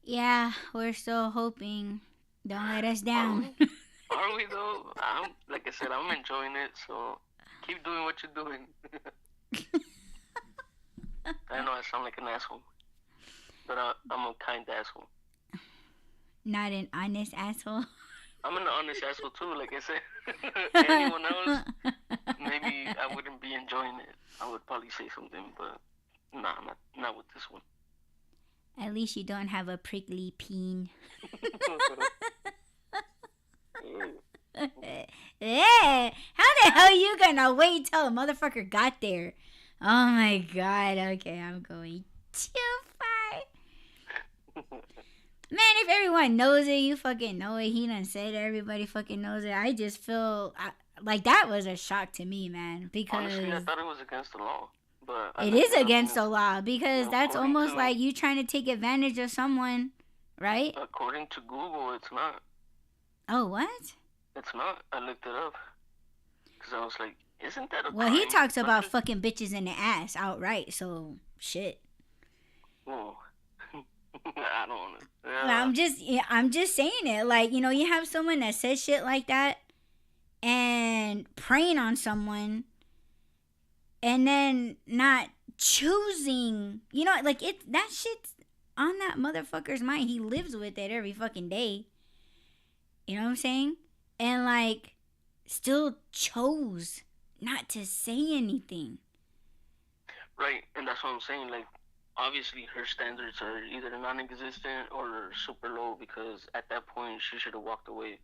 Yeah, we're still hoping. Don't let us down. Are we though? Like I said, I'm enjoying it, so keep doing what you're doing. I know I sound like an asshole, but I'm a kind asshole. Not an honest asshole. I'm an honest asshole too, like I said. Anyone else, maybe I wouldn't be enjoying it. I would probably say something, but nah, not with this one. At least you don't have a prickly peen. Yeah. How the hell you gonna wait till a motherfucker got there? Oh my god. Okay, I'm going too far. Man, if everyone knows it, you fucking know it. He done said it, everybody fucking knows it. I just feel like that was a shock to me, man. Because honestly, I thought it was against the law. But it is against the law, because that's almost like you trying to take advantage of someone, right? According to Google, it's not. Oh, what? It's not. I looked it up. Because I was like, isn't that a Well, crime? he talks about fucking bitches in the ass outright, so shit. Well, I don't know. I'm just saying it. Like, you know, you have someone that says shit like that and preying on someone and then not choosing, you know, like that shit's on that motherfucker's mind. He lives with it every fucking day. You know what I'm saying? And like still chose not to say anything. Right, and that's what I'm saying. Like, obviously her standards are either non-existent or super low, because at that point she should have walked away.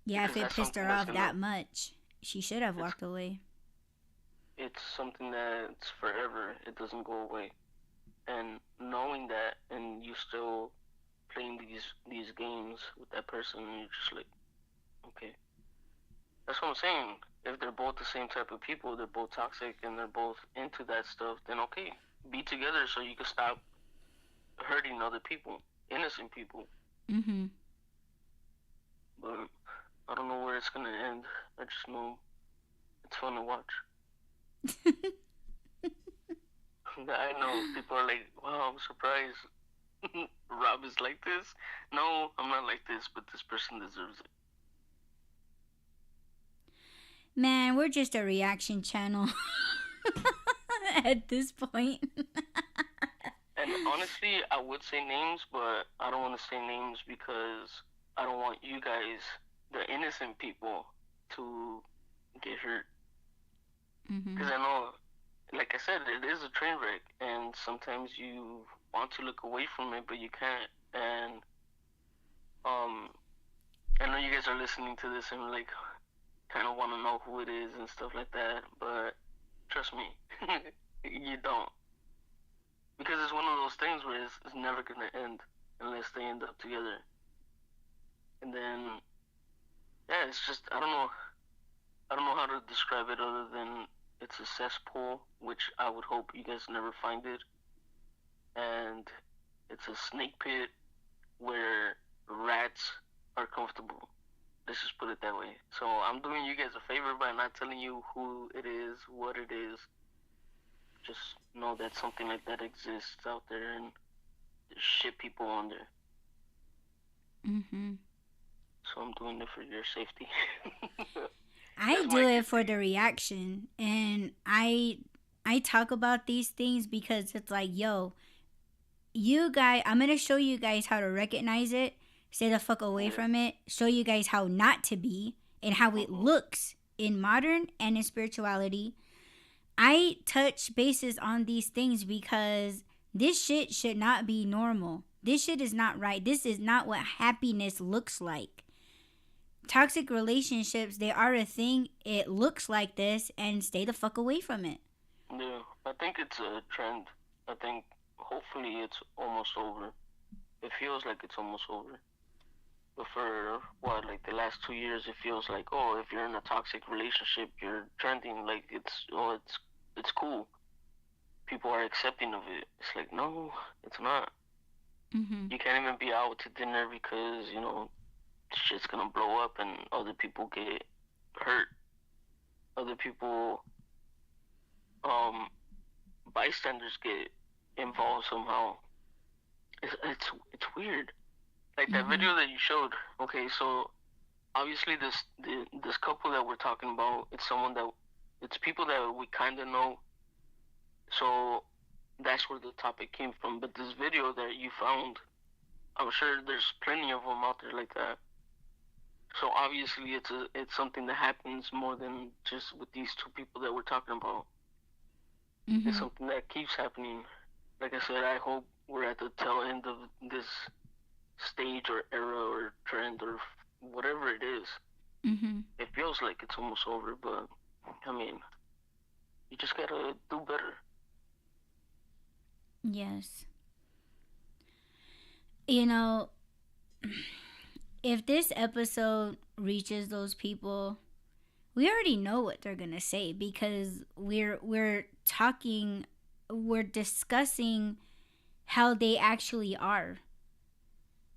Yeah, if it pissed her off that much, she should have walked away. It's something that's forever. It doesn't go away. And knowing that, and you still playing these games with that person, you're just like, okay. That's what I'm saying. If they're both the same type of people, they're both toxic and they're both into that stuff, then okay, be together so you can stop hurting other people, innocent people. But I don't know where it's gonna end. I just know it's fun to watch. I know people are like, wow, I'm surprised Rob is like this. No, I'm not like this, but this person deserves it. Man, we're just a reaction channel at this point. And honestly, I would say names, but I don't want to say names because I don't want you guys, the innocent people, to get hurt. Mm-hmm. Because I know, like I said, it is a train wreck, and sometimes you want to look away from it, but you can't. And um, I know you guys are listening to this and like kind of want to know who it is and stuff like that, but trust me, you don't, because it's one of those things where it's never gonna end unless they end up together. And then yeah, it's just I don't know how to describe it other than it's a cesspool, which I would hope you guys never find it, and it's a snake pit where rats are comfortable. Let's just put it that way. So I'm doing you guys a favor by not telling you who it is, what it is. Just know that something like that exists out there and there's shit people on there. Mm-hmm. So I'm doing it for your safety. I That's my do it for duty. the reaction, and I talk about these things because it's like, yo, you guys, I'm gonna show you guys how to recognize it, stay the fuck away Yeah. from it, show you guys how not to be, and how it Mm-hmm. looks in modern and in spirituality. I touch bases on these things because this shit should not be normal. This shit is not right. This is not what happiness looks like. Toxic relationships, they are a thing. It looks like this, and stay the fuck away from it. Yeah. I think it's a trend. I think hopefully it's almost over. It feels like it's almost over. But for what, like the last 2 years, it feels like, oh, if you're in a toxic relationship, you're trending. Like it's cool. People are accepting of it. It's like, no, it's not. Mm-hmm. You can't even be out to dinner because shit's gonna blow up and other people get hurt. Other people, um, bystanders get involved somehow. It's weird. Like that Mm-hmm. video that you showed. Okay, so obviously this couple that we're talking about, it's people that we kind of know. So that's where the topic came from. But this video that you found, I'm sure there's plenty of them out there like that. So obviously it's something that happens more than just with these two people that we're talking about. It's Mm-hmm. something that keeps happening. Like I said, I hope we're at the tail end of this stage or era or trend or whatever it is. Mm-hmm. It feels like it's almost over, but I mean, you just gotta do better. Yes. You know, if this episode reaches those people, we already know what they're gonna say because we're discussing how they actually are.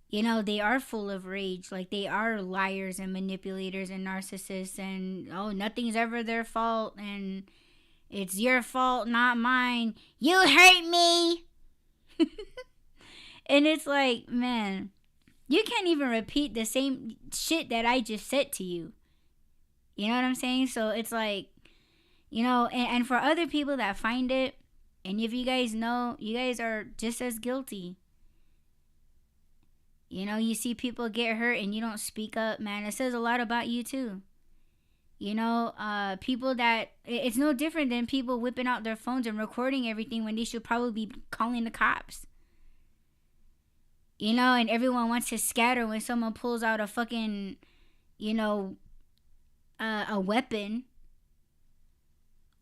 You know, they are full of rage. Like, they are liars and manipulators and narcissists, and oh, nothing's ever their fault, and it's your fault, not mine. You hurt me. And it's like, man, you can't even repeat the same shit that I just said to you. You know what I'm saying? So it's like, and for other people that find it, and if you guys know, you guys are just as guilty. You see people get hurt and you don't speak up, man. It says a lot about you too. People that it's no different than people whipping out their phones and recording everything when they should probably be calling the cops. And everyone wants to scatter when someone pulls out a fucking, you know, a weapon,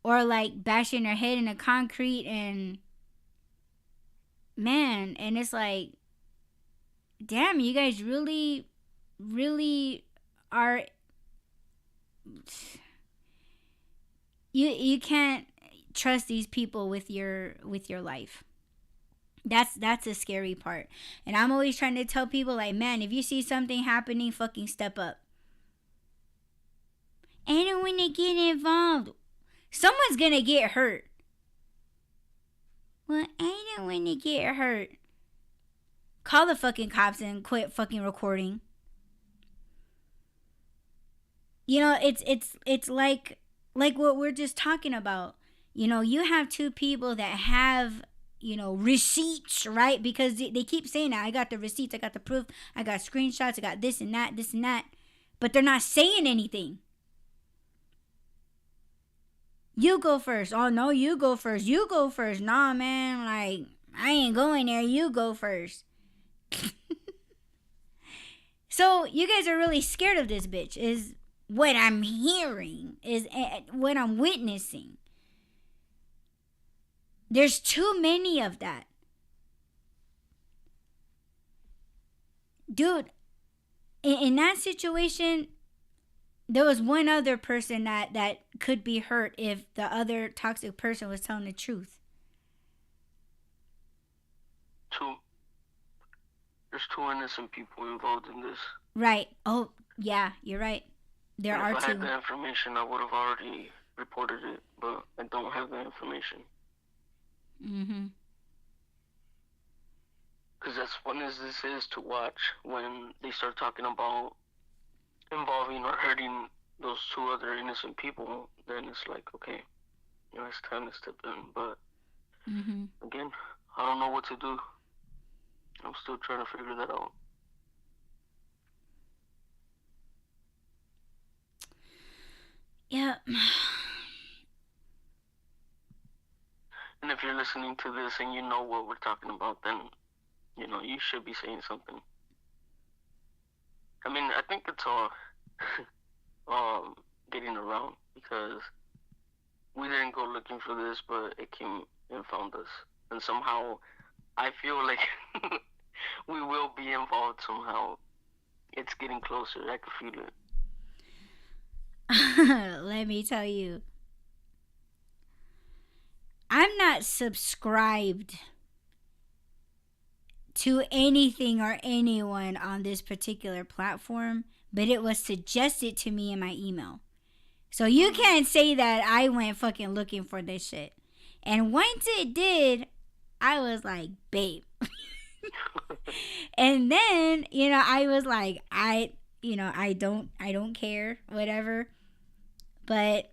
or like bashing their head in the concrete, and man, and it's like, damn, you guys really, really are. You can't trust these people with your life. That's a scary part. And I'm always trying to tell people, like, man, if you see something happening, fucking step up. I don't want to get involved. Someone's gonna get hurt. Well, I don't want to get hurt. Call the fucking cops and quit fucking recording. It's like what we're just talking about. You have two people that have, receipts, right? Because they keep saying that. I got the receipts, I got the proof, I got screenshots, I got this and that. But they're not saying anything. You go first. Oh, no, you go first. You go first. Nah, man, like, I ain't going there. You go first. So you guys are really scared of this bitch, is what I'm hearing, is what I'm witnessing. There's too many of that. Dude, in that situation, there was one other person that could be hurt if the other toxic person was telling the truth. There's two innocent people involved in this. Right. Oh, yeah, you're right. There are two. If I had the information, I would have already reported it, but I don't have the information. Mm-hmm. Because as fun as this is to watch, when they start talking about involving or hurting those two other innocent people, then it's like, okay, it's time to step in. But again, I don't know what to do. I'm still trying to figure that out. Yeah. And if you're listening to this and you know what we're talking about, then, you should be saying something. I mean, I think it's all getting around, because we didn't go looking for this, but it came and found us. And somehow, I feel like we will be involved somehow. It's getting closer. I can feel it. Let me tell you. I'm not subscribed to anything or anyone on this particular platform, but it was suggested to me in my email. So you can't say that I went fucking looking for this shit. And once it did, I was like, babe. And then, I was like, I don't care, whatever. But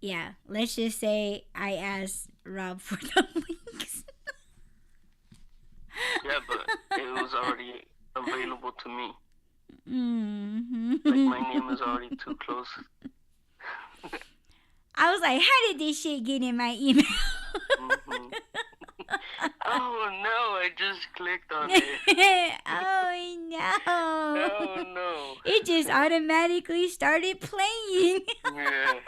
yeah, let's just say I asked Rob for the links. Yeah, but it was already available to me. Mm-hmm. Like, my name is already too close. I was like, how did this shit get in my email? Oh no, I just clicked on it. Oh no. Oh no. It just automatically started playing. Yeah.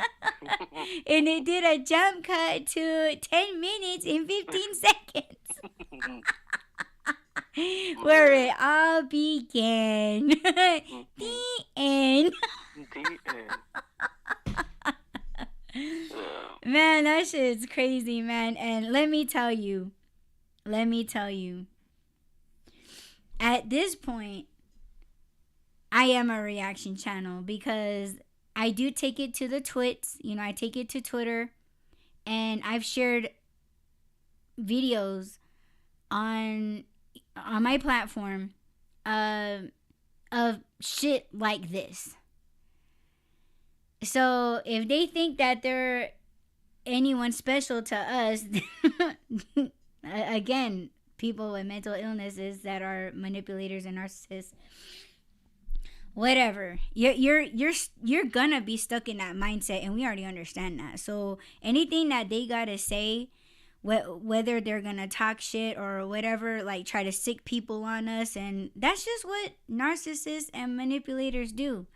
And it did a jump cut to 10 minutes and 15 seconds. Where it all began. The end. The end. Man, that shit is crazy, man. And let me tell you, at this point, I am a reaction channel, because I do take it to the twits. I take it to Twitter, and I've shared videos on my platform of shit like this. So if they think that they're anyone special to us, again, people with mental illnesses that are manipulators and narcissists, whatever, you're gonna be stuck in that mindset, and we already understand that. So anything that they gotta say, whether they're gonna talk shit or whatever, like try to sick people on us, and that's just what narcissists and manipulators do.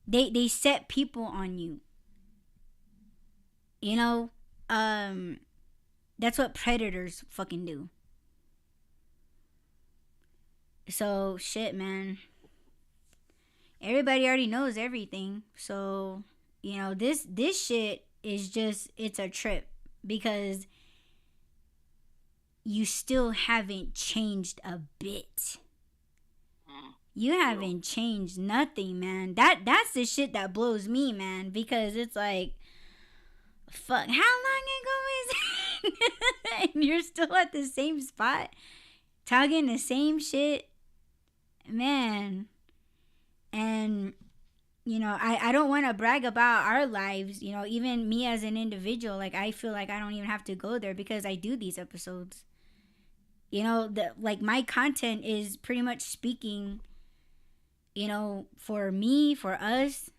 They set people on you. That's what predators fucking do. So shit, man. Everybody already knows everything. So, this shit is just, it's a trip, because you still haven't changed a bit. You haven't changed nothing, man. That's the shit that blows me, man, because it's like, fuck, how long ago is it? And you're still at the same spot, talking the same shit, man. And I don't want to brag about our lives, even me as an individual. Like, I feel like I don't even have to go there because I do these episodes. Like, my content is pretty much speaking, for me, for us,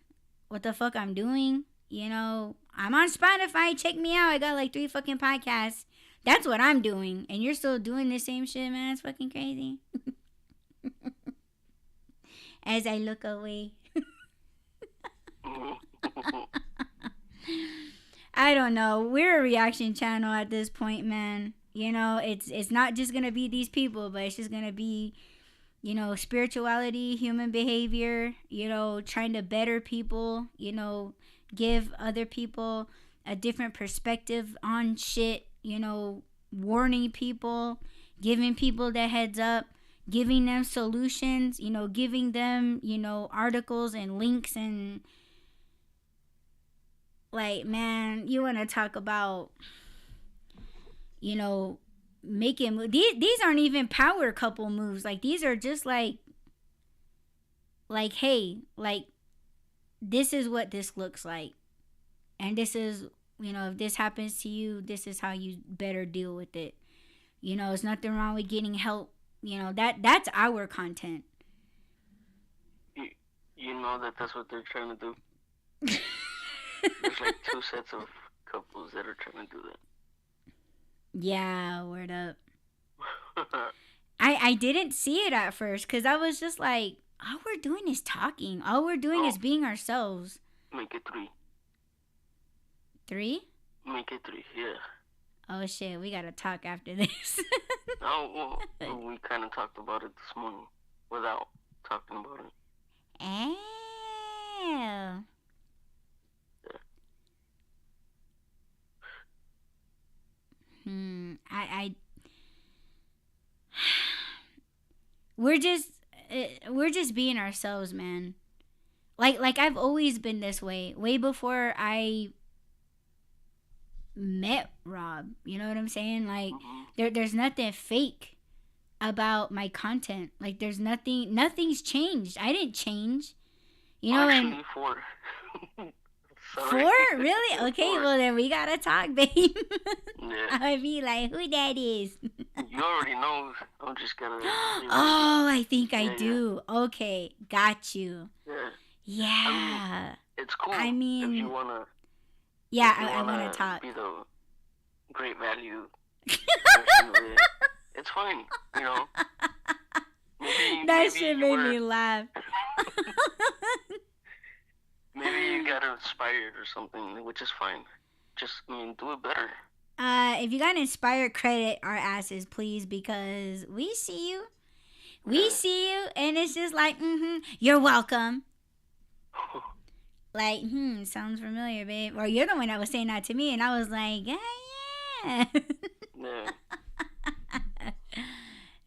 what the fuck I'm doing. I'm on Spotify. Check me out. I got like 3 fucking podcasts. That's what I'm doing. And you're still doing the same shit, man. It's fucking crazy. As I look away. I don't know. We're a reaction channel at this point, man. It's not just gonna be these people, but it's just gonna be, spirituality, human behavior, trying to better people, give other people a different perspective on shit, warning people, giving people the heads up, giving them solutions, giving them, articles and links. And like, man, you want to talk about, making these aren't even power couple moves. Like, these are just like, hey, like, this is what this looks like, and this is, if this happens to you, this is how you better deal with it. There's nothing wrong with getting help. That's our content. You know that's what they're trying to do. There's like 2 sets of couples that are trying to do that. Yeah, word up. I didn't see it at first because I was just like, all we're doing is talking. All we're doing is being ourselves. Make it 3. 3? Make it 3, yeah. Oh shit, we gotta talk after this. Oh, well, we kind of talked about it this morning without talking about it. Oh. Yeah. We're just being ourselves, man. Like I've always been this way before I met Rob. You know what I'm saying? Like, there's nothing fake about my content. Like, there's nothing's changed. I didn't change. Actually, and 4. 4? Really? Okay, 4. well then we gotta talk, babe. Yeah. I'll be like, who that is? You already know. I'm just gonna. Oh, I think I do. Yeah. Okay, got you. Yeah. Yeah. I mean, it's cool. If you wanna. Yeah, I wanna talk. Be the great value version of it. It's fine, That shit made me laugh. Maybe you got inspired or something, which is fine. Just, do it better. If you got inspired, credit our asses, please, because we see you. We see you, and it's just like, you're welcome. Like, sounds familiar, babe. Or you're the one that was saying that to me, and I was like, yeah. Yeah.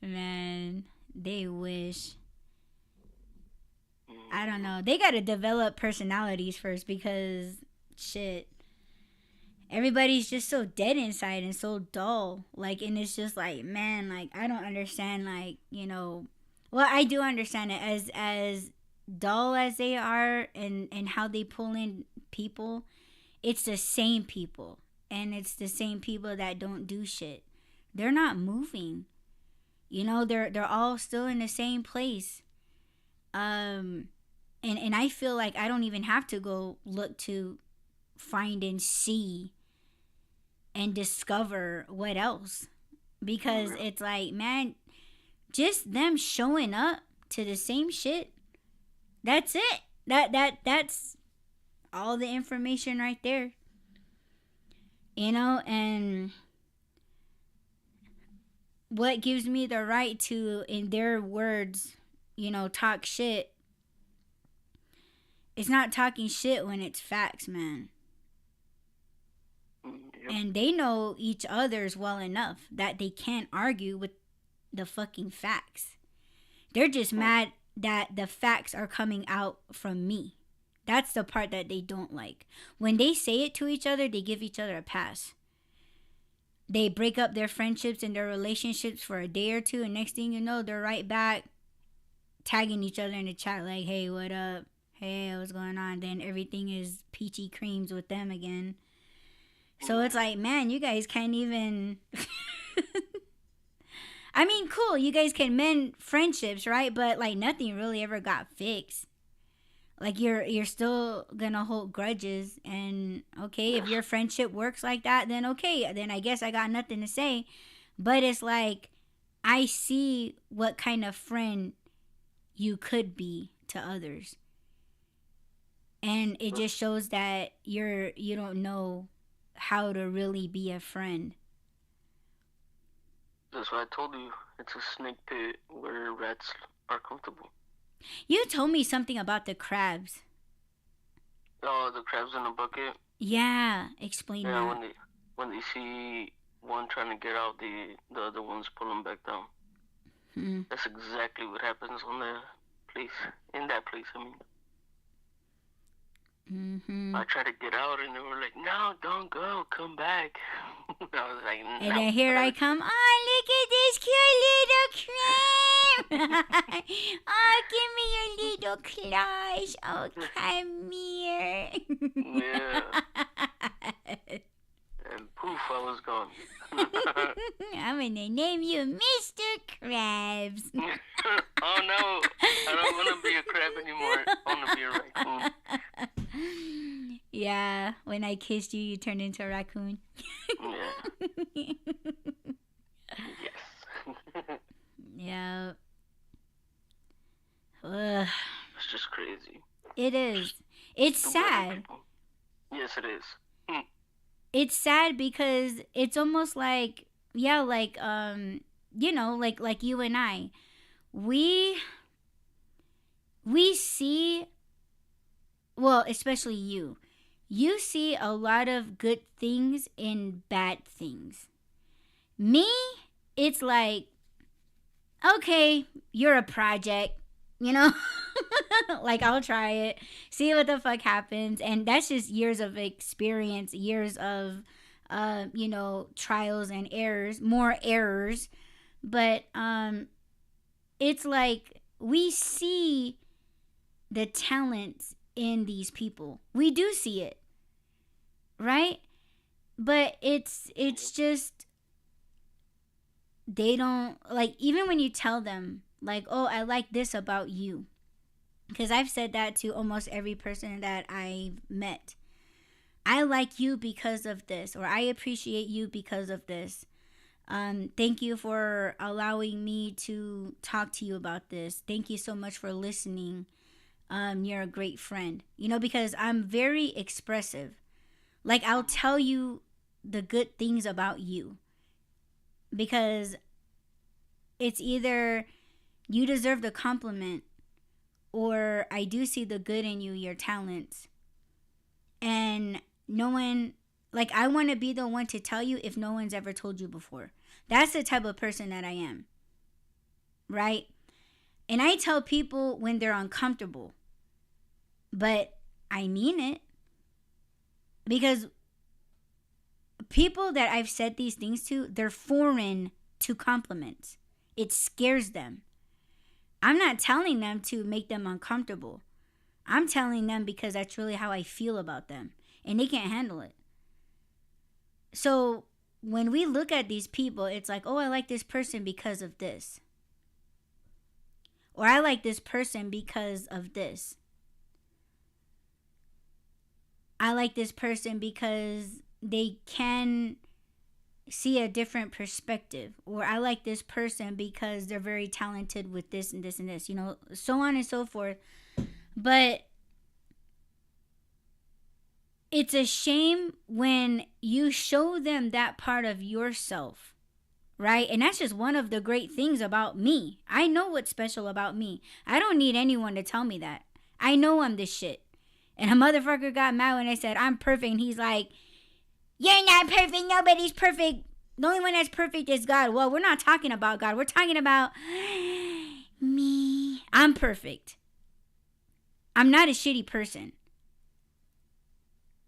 Man, they wish. I don't know. They gotta develop personalities first because, shit, everybody's just so dead inside and so dull. Like, and it's just like, man, like, I don't understand, like, well, I do understand it as dull as they are and how they pull in people. It's the same people, and it's the same people that don't do shit. They're not moving. They're all still in the same place. And I feel like I don't even have to go look to find and see and discover what else, because it's like, man, just them showing up to the same shit. That's it. That's all the information right there. And what gives me the right to, in their words, talk shit? It's not talking shit when it's facts, man. Yep. And they know each other's well enough that they can't argue with the fucking facts. They're just mad that the facts are coming out from me. That's the part that they don't like. When they say it to each other, they give each other a pass. They break up their friendships and their relationships for a day or two, and next thing you know, they're right back tagging each other in the chat like, hey, what up? hey, what's going on? Then everything is peachy creams with them again. So it's like, man, you guys can't even. I mean, cool, you guys can mend friendships, right? But like nothing really ever got fixed. Like you're still gonna hold grudges, and okay, if your friendship works like that, then okay, then I guess I got nothing to say. But it's like I see what kind of friend you could be to others, and it just shows that you don't know how to really be a friend. That's why I told you it's a snake pit where rats are comfortable. You told me something about the crabs. Oh, the crabs in a bucket. Yeah, explain that. When they see one trying to get out, the other ones pull them back down. That's exactly what happens on the place. In that place, I mean. I tried to get out, and they were like, "No, don't go, come back." I was like, "No." And then here I come. Oh, look at this cute little crab! Oh, give me your little claws. Oh, come here. Yeah. And poof, I was gone. I'm gonna name you Mr. Krabs. Oh no, I don't want to be a crab anymore. I want to be a raccoon. Yeah, when I kissed you, you turned into a raccoon. Yeah. Yes. Yeah. Ugh. It's just crazy. It is. It's sad. Yes, it is. It's sad because it's almost like, yeah, like you know, like you and I, we see, well, especially you see a lot of good things in bad things. Me, it's like, okay, you're a project, you know. Like, I'll try it, see what the fuck happens, and that's just years of experience, years of you know, trials and errors, more errors. But it's like we see the talents in these people. We do see it, right? But it's just, they don't, like, even when you tell them like, oh, I like this about you, because I've said that to almost every person that I've met. I like you because of this, or I appreciate you because of this. Thank you for allowing me to talk to you about this. Thank you so much for listening. You're a great friend. You know, because I'm very expressive. Like, I'll tell you the good things about you, because it's either you deserve the compliment, or I do see the good in you, your talents. And no one, like, I want to be the one to tell you if no one's ever told you before. That's the type of person that I am, right? And I tell people when they're uncomfortable, but I mean it, because people that I've said these things to, they're foreign to compliments. It scares them. I'm not telling them to make them uncomfortable. I'm telling them because that's really how I feel about them, and they can't handle it. So when we look at these people, it's like, oh, I like this person because of this, or I like this person because of this. I like this person because they can see a different perspective, or I like this person because they're very talented with this and this and this, you know, so on and so forth. But it's a shame when you show them that part of yourself, right? And that's just one of the great things about me. I know what's special about me. I don't need anyone to tell me that. I know I'm this shit. And a motherfucker got mad when I said I'm perfect, and he's like, you're not perfect. Nobody's perfect. The only one that's perfect is God. Well, we're not talking about God. We're talking about me. I'm perfect. I'm not a shitty person.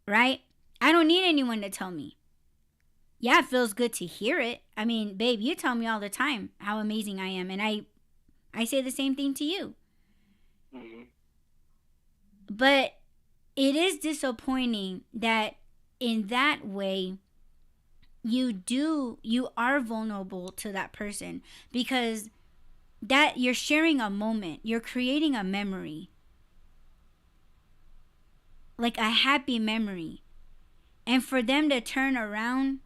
Right? I don't need anyone to tell me. Yeah, it feels good to hear it. I mean, babe, you tell me all the time how amazing I am. And I say the same thing to you. Mm-hmm. But it is disappointing that in that way you are vulnerable to that person, because that you're sharing a moment, you're creating a memory, like a happy memory. And for them to turn around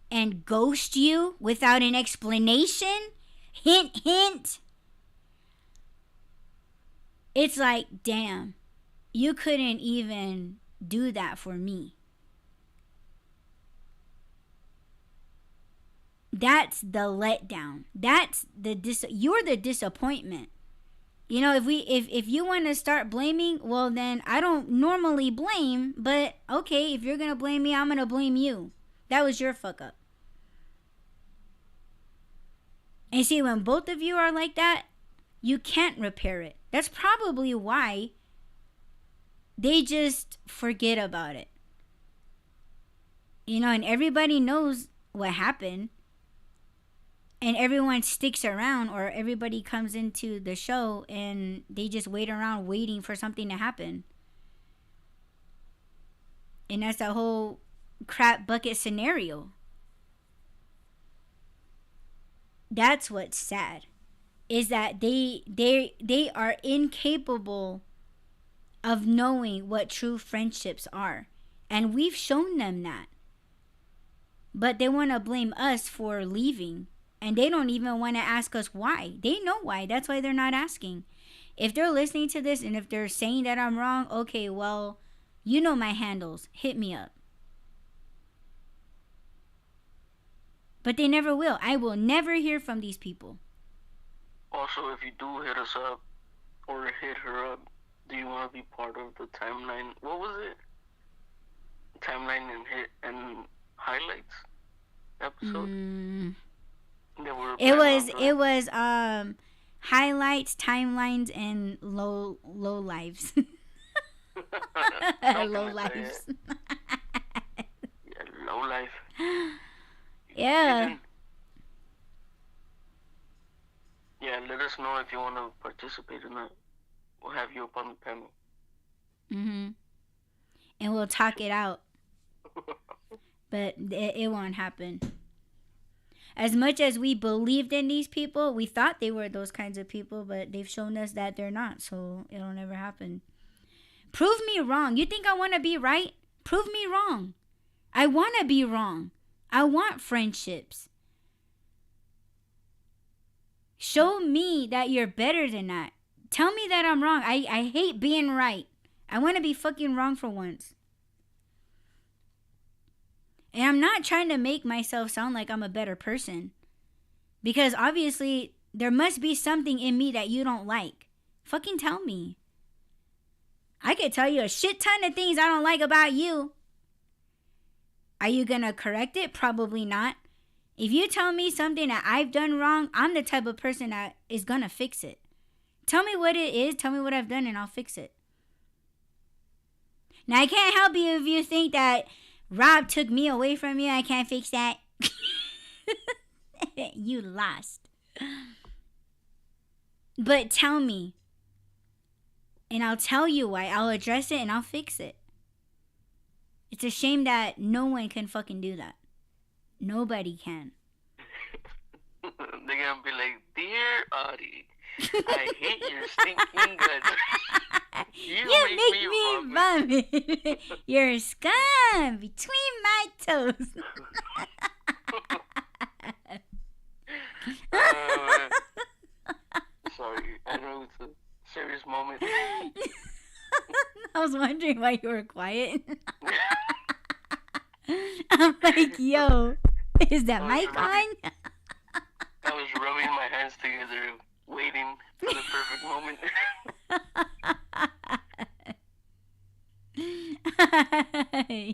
and ghost you without an explanation, hint, hint, it's like, damn, you couldn't even do that for me. That's the letdown. That's you're the disappointment. You know, if you want to start blaming, well then I don't normally blame, but okay, if you're going to blame me, I'm going to blame you. That was your fuck up. And see, when both of you are like that, you can't repair it. That's probably why they just forget about it. You know, and everybody knows what happened. And everyone sticks around, or everybody comes into the show and they just wait around waiting for something to happen. And that's the whole crap bucket scenario. That's what's sad, is that they are incapable of knowing what true friendships are. And we've shown them that. But they want to blame us for leaving. And they don't even want to ask us why. They know why. That's why they're not asking. If they're listening to this and if they're saying that I'm wrong, okay, well, you know my handles. Hit me up. But they never will. I will never hear from these people. Also, if you do hit us up or hit her up, do you want to be part of the timeline? What was it? Timeline and highlights episode? It was highlights, timelines, and low lives. Low lives. Yeah, low life. Yeah. Yeah, let us know if you want to participate in that. We'll have you up on the panel. And we'll talk it out. But it won't happen. As much as we believed in these people, we thought they were those kinds of people, but they've shown us that they're not, so it'll never happen. Prove me wrong. You think I want to be right? Prove me wrong. I want to be wrong. I want friendships. Show me that you're better than that. Tell me that I'm wrong. I hate being right. I want to be fucking wrong for once. And I'm not trying to make myself sound like I'm a better person. Because obviously, there must be something in me that you don't like. Fucking tell me. I could tell you a shit ton of things I don't like about you. Are you gonna correct it? Probably not. If you tell me something that I've done wrong, I'm the type of person that is gonna fix it. Tell me what it is, tell me what I've done, and I'll fix it. Now, I can't help you if you think that Rob took me away from you. I can't fix that. You lost. But tell me. And I'll tell you why. I'll address it and I'll fix it. It's a shame that no one can fucking do that. Nobody can. They're gonna be like, "Dear Audie, I hate your stinking guts. You make me vomit. You're a scum between my toes." Sorry, I know it's a serious moment. I was wondering why you were quiet. I'm like, yo, is that mic on? I was rubbing my hands together, waiting for the perfect moment.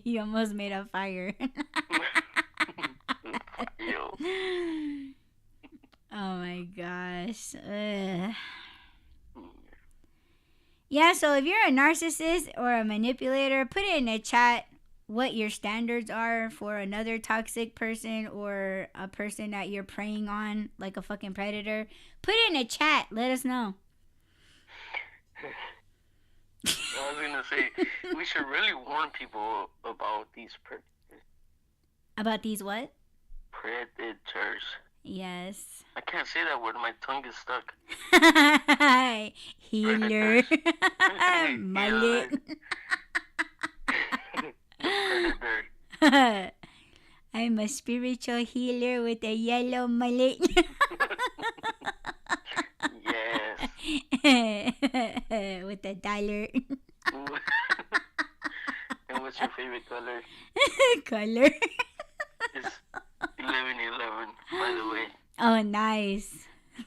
You almost made a fire. Yo. Oh my gosh. Yeah, so if you're a narcissist or a manipulator, put it in the chat what your standards are for another toxic person or a person that you're preying on like a fucking predator. Put it in the chat. Let us know. was gonna say we should really warn people about these predators. About these what? Predators. Yes. I can't say that word. My tongue is stuck. Healer. Predators. Mullet. Predator. I'm a spiritual healer with a yellow mullet. Yes. With a dollar. And what's your favorite color? Color. It's 1111, by the way. Oh, nice.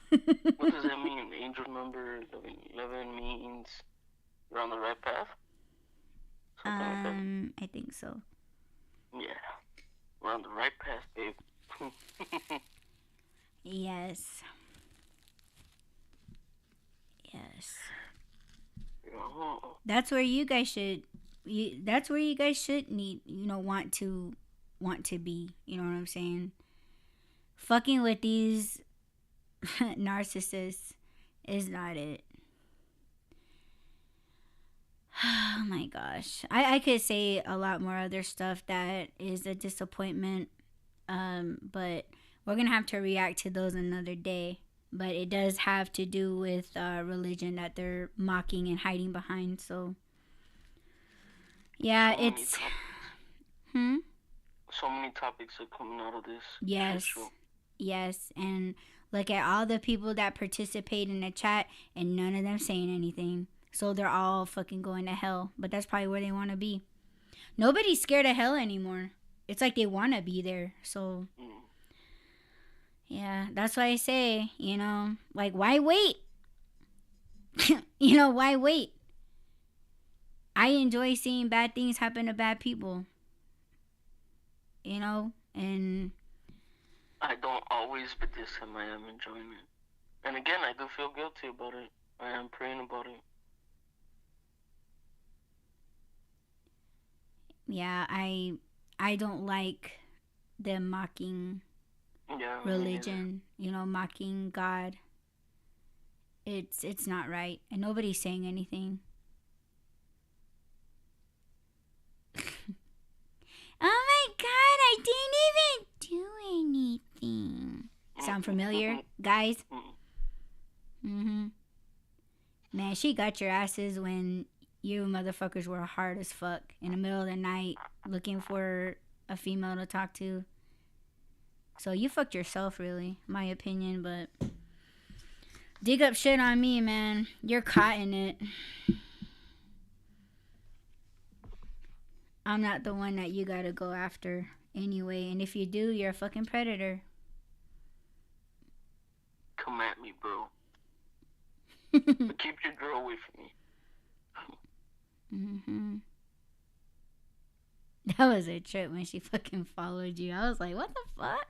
What does that mean? Angel number 11 means you're on the right path? Something like that. I think so. Yeah. We're on the right path, babe. Yes. Yes. Oh. That's where you guys should. That's where you guys should need. Want to be. You know what I'm saying? Fucking with these narcissists is not it. Oh my gosh. I could say a lot more other stuff that is a disappointment. But we're gonna have to react to those another day. But it does have to do with religion that they're mocking and hiding behind. So yeah, it's so many topics are coming out of this. Yes, and look at all the people that participate in the chat, and none of them saying anything. So they're all fucking going to hell. But that's probably where they want to be. Nobody's scared of hell anymore. It's like they want to be there. So yeah, that's why I say, like, why wait? Why wait? I enjoy seeing bad things happen to bad people. And I don't always, but this time I am enjoying it. And again, I do feel guilty about it. I am praying about it. Yeah, I don't like them mocking religion, mocking God. It's not right, and nobody's saying anything. Oh my God, I didn't even do anything. Sound familiar, guys? Man, she got your asses when you motherfuckers were hard as fuck in the middle of the night looking for a female to talk to. So you fucked yourself, really, my opinion, but dig up shit on me, man. You're caught in it. I'm not the one that you gotta go after anyway, and if you do, you're a fucking predator. Come at me, bro. But keep your girl away from me. That was a trip when she fucking followed you. I was like, what the fuck?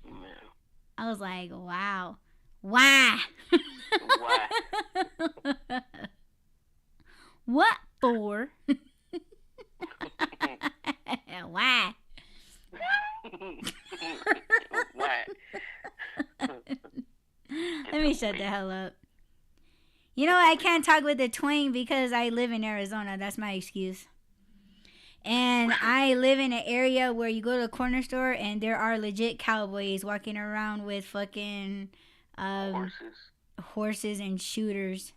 Man. I was like, wow. Why? Why? What for? Why? Why? Let me shut the hell up. You know what? I can't talk with the twang because I live in Arizona. That's my excuse. And I live in an area where you go to a corner store and there are legit cowboys walking around with fucking horses and shooters.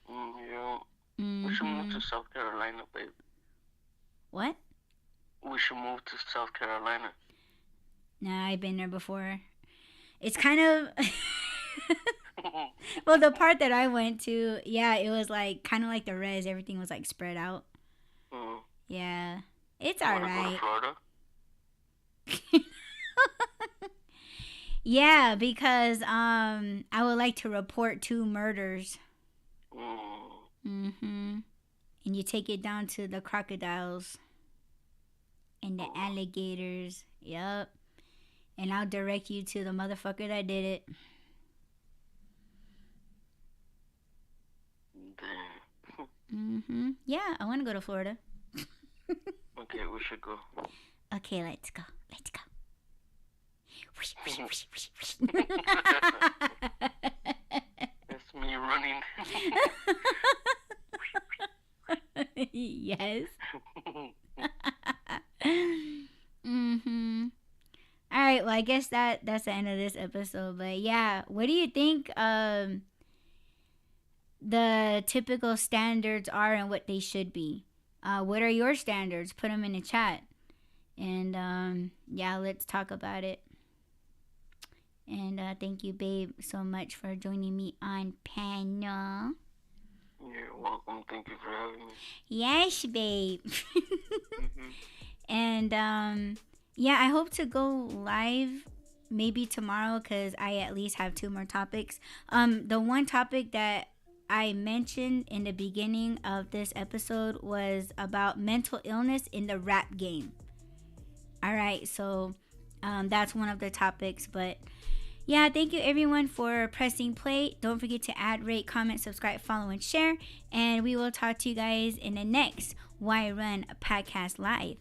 Yeah. We should move to South Carolina, babe. What? We should move to South Carolina. Nah, I've been there before. It's kind of... Well, the part that I went to, yeah, it was like kind of like the res. Everything was like spread out. Yeah, it's all right. Florida? Yeah, because I would like to report 2 murders. And you take it down to the crocodiles and the alligators. Yup. And I'll direct you to the motherfucker that did it. Yeah, I want to go to Florida. Okay, we should go. Okay, let's go. Let's go. That's me running. Yes. Mm-hmm. All right. Well, I guess that's the end of this episode. But yeah, what do you think? The typical standards are and what they should be. What are your standards? Put them in the chat. And yeah, let's talk about it. And thank you, babe, so much for joining me on panel. You're welcome. Thank you for having me. Yes, babe. Mm-hmm. And yeah, I hope to go live maybe tomorrow because I at least have 2 more topics. The one topic that I mentioned in the beginning of this episode was about mental illness in the rap game. All right, so that's one of the topics. But yeah, thank you everyone for pressing play. Don't forget to add, rate, comment, subscribe, follow, and share. And we will talk to you guys in the next Why Run podcast live.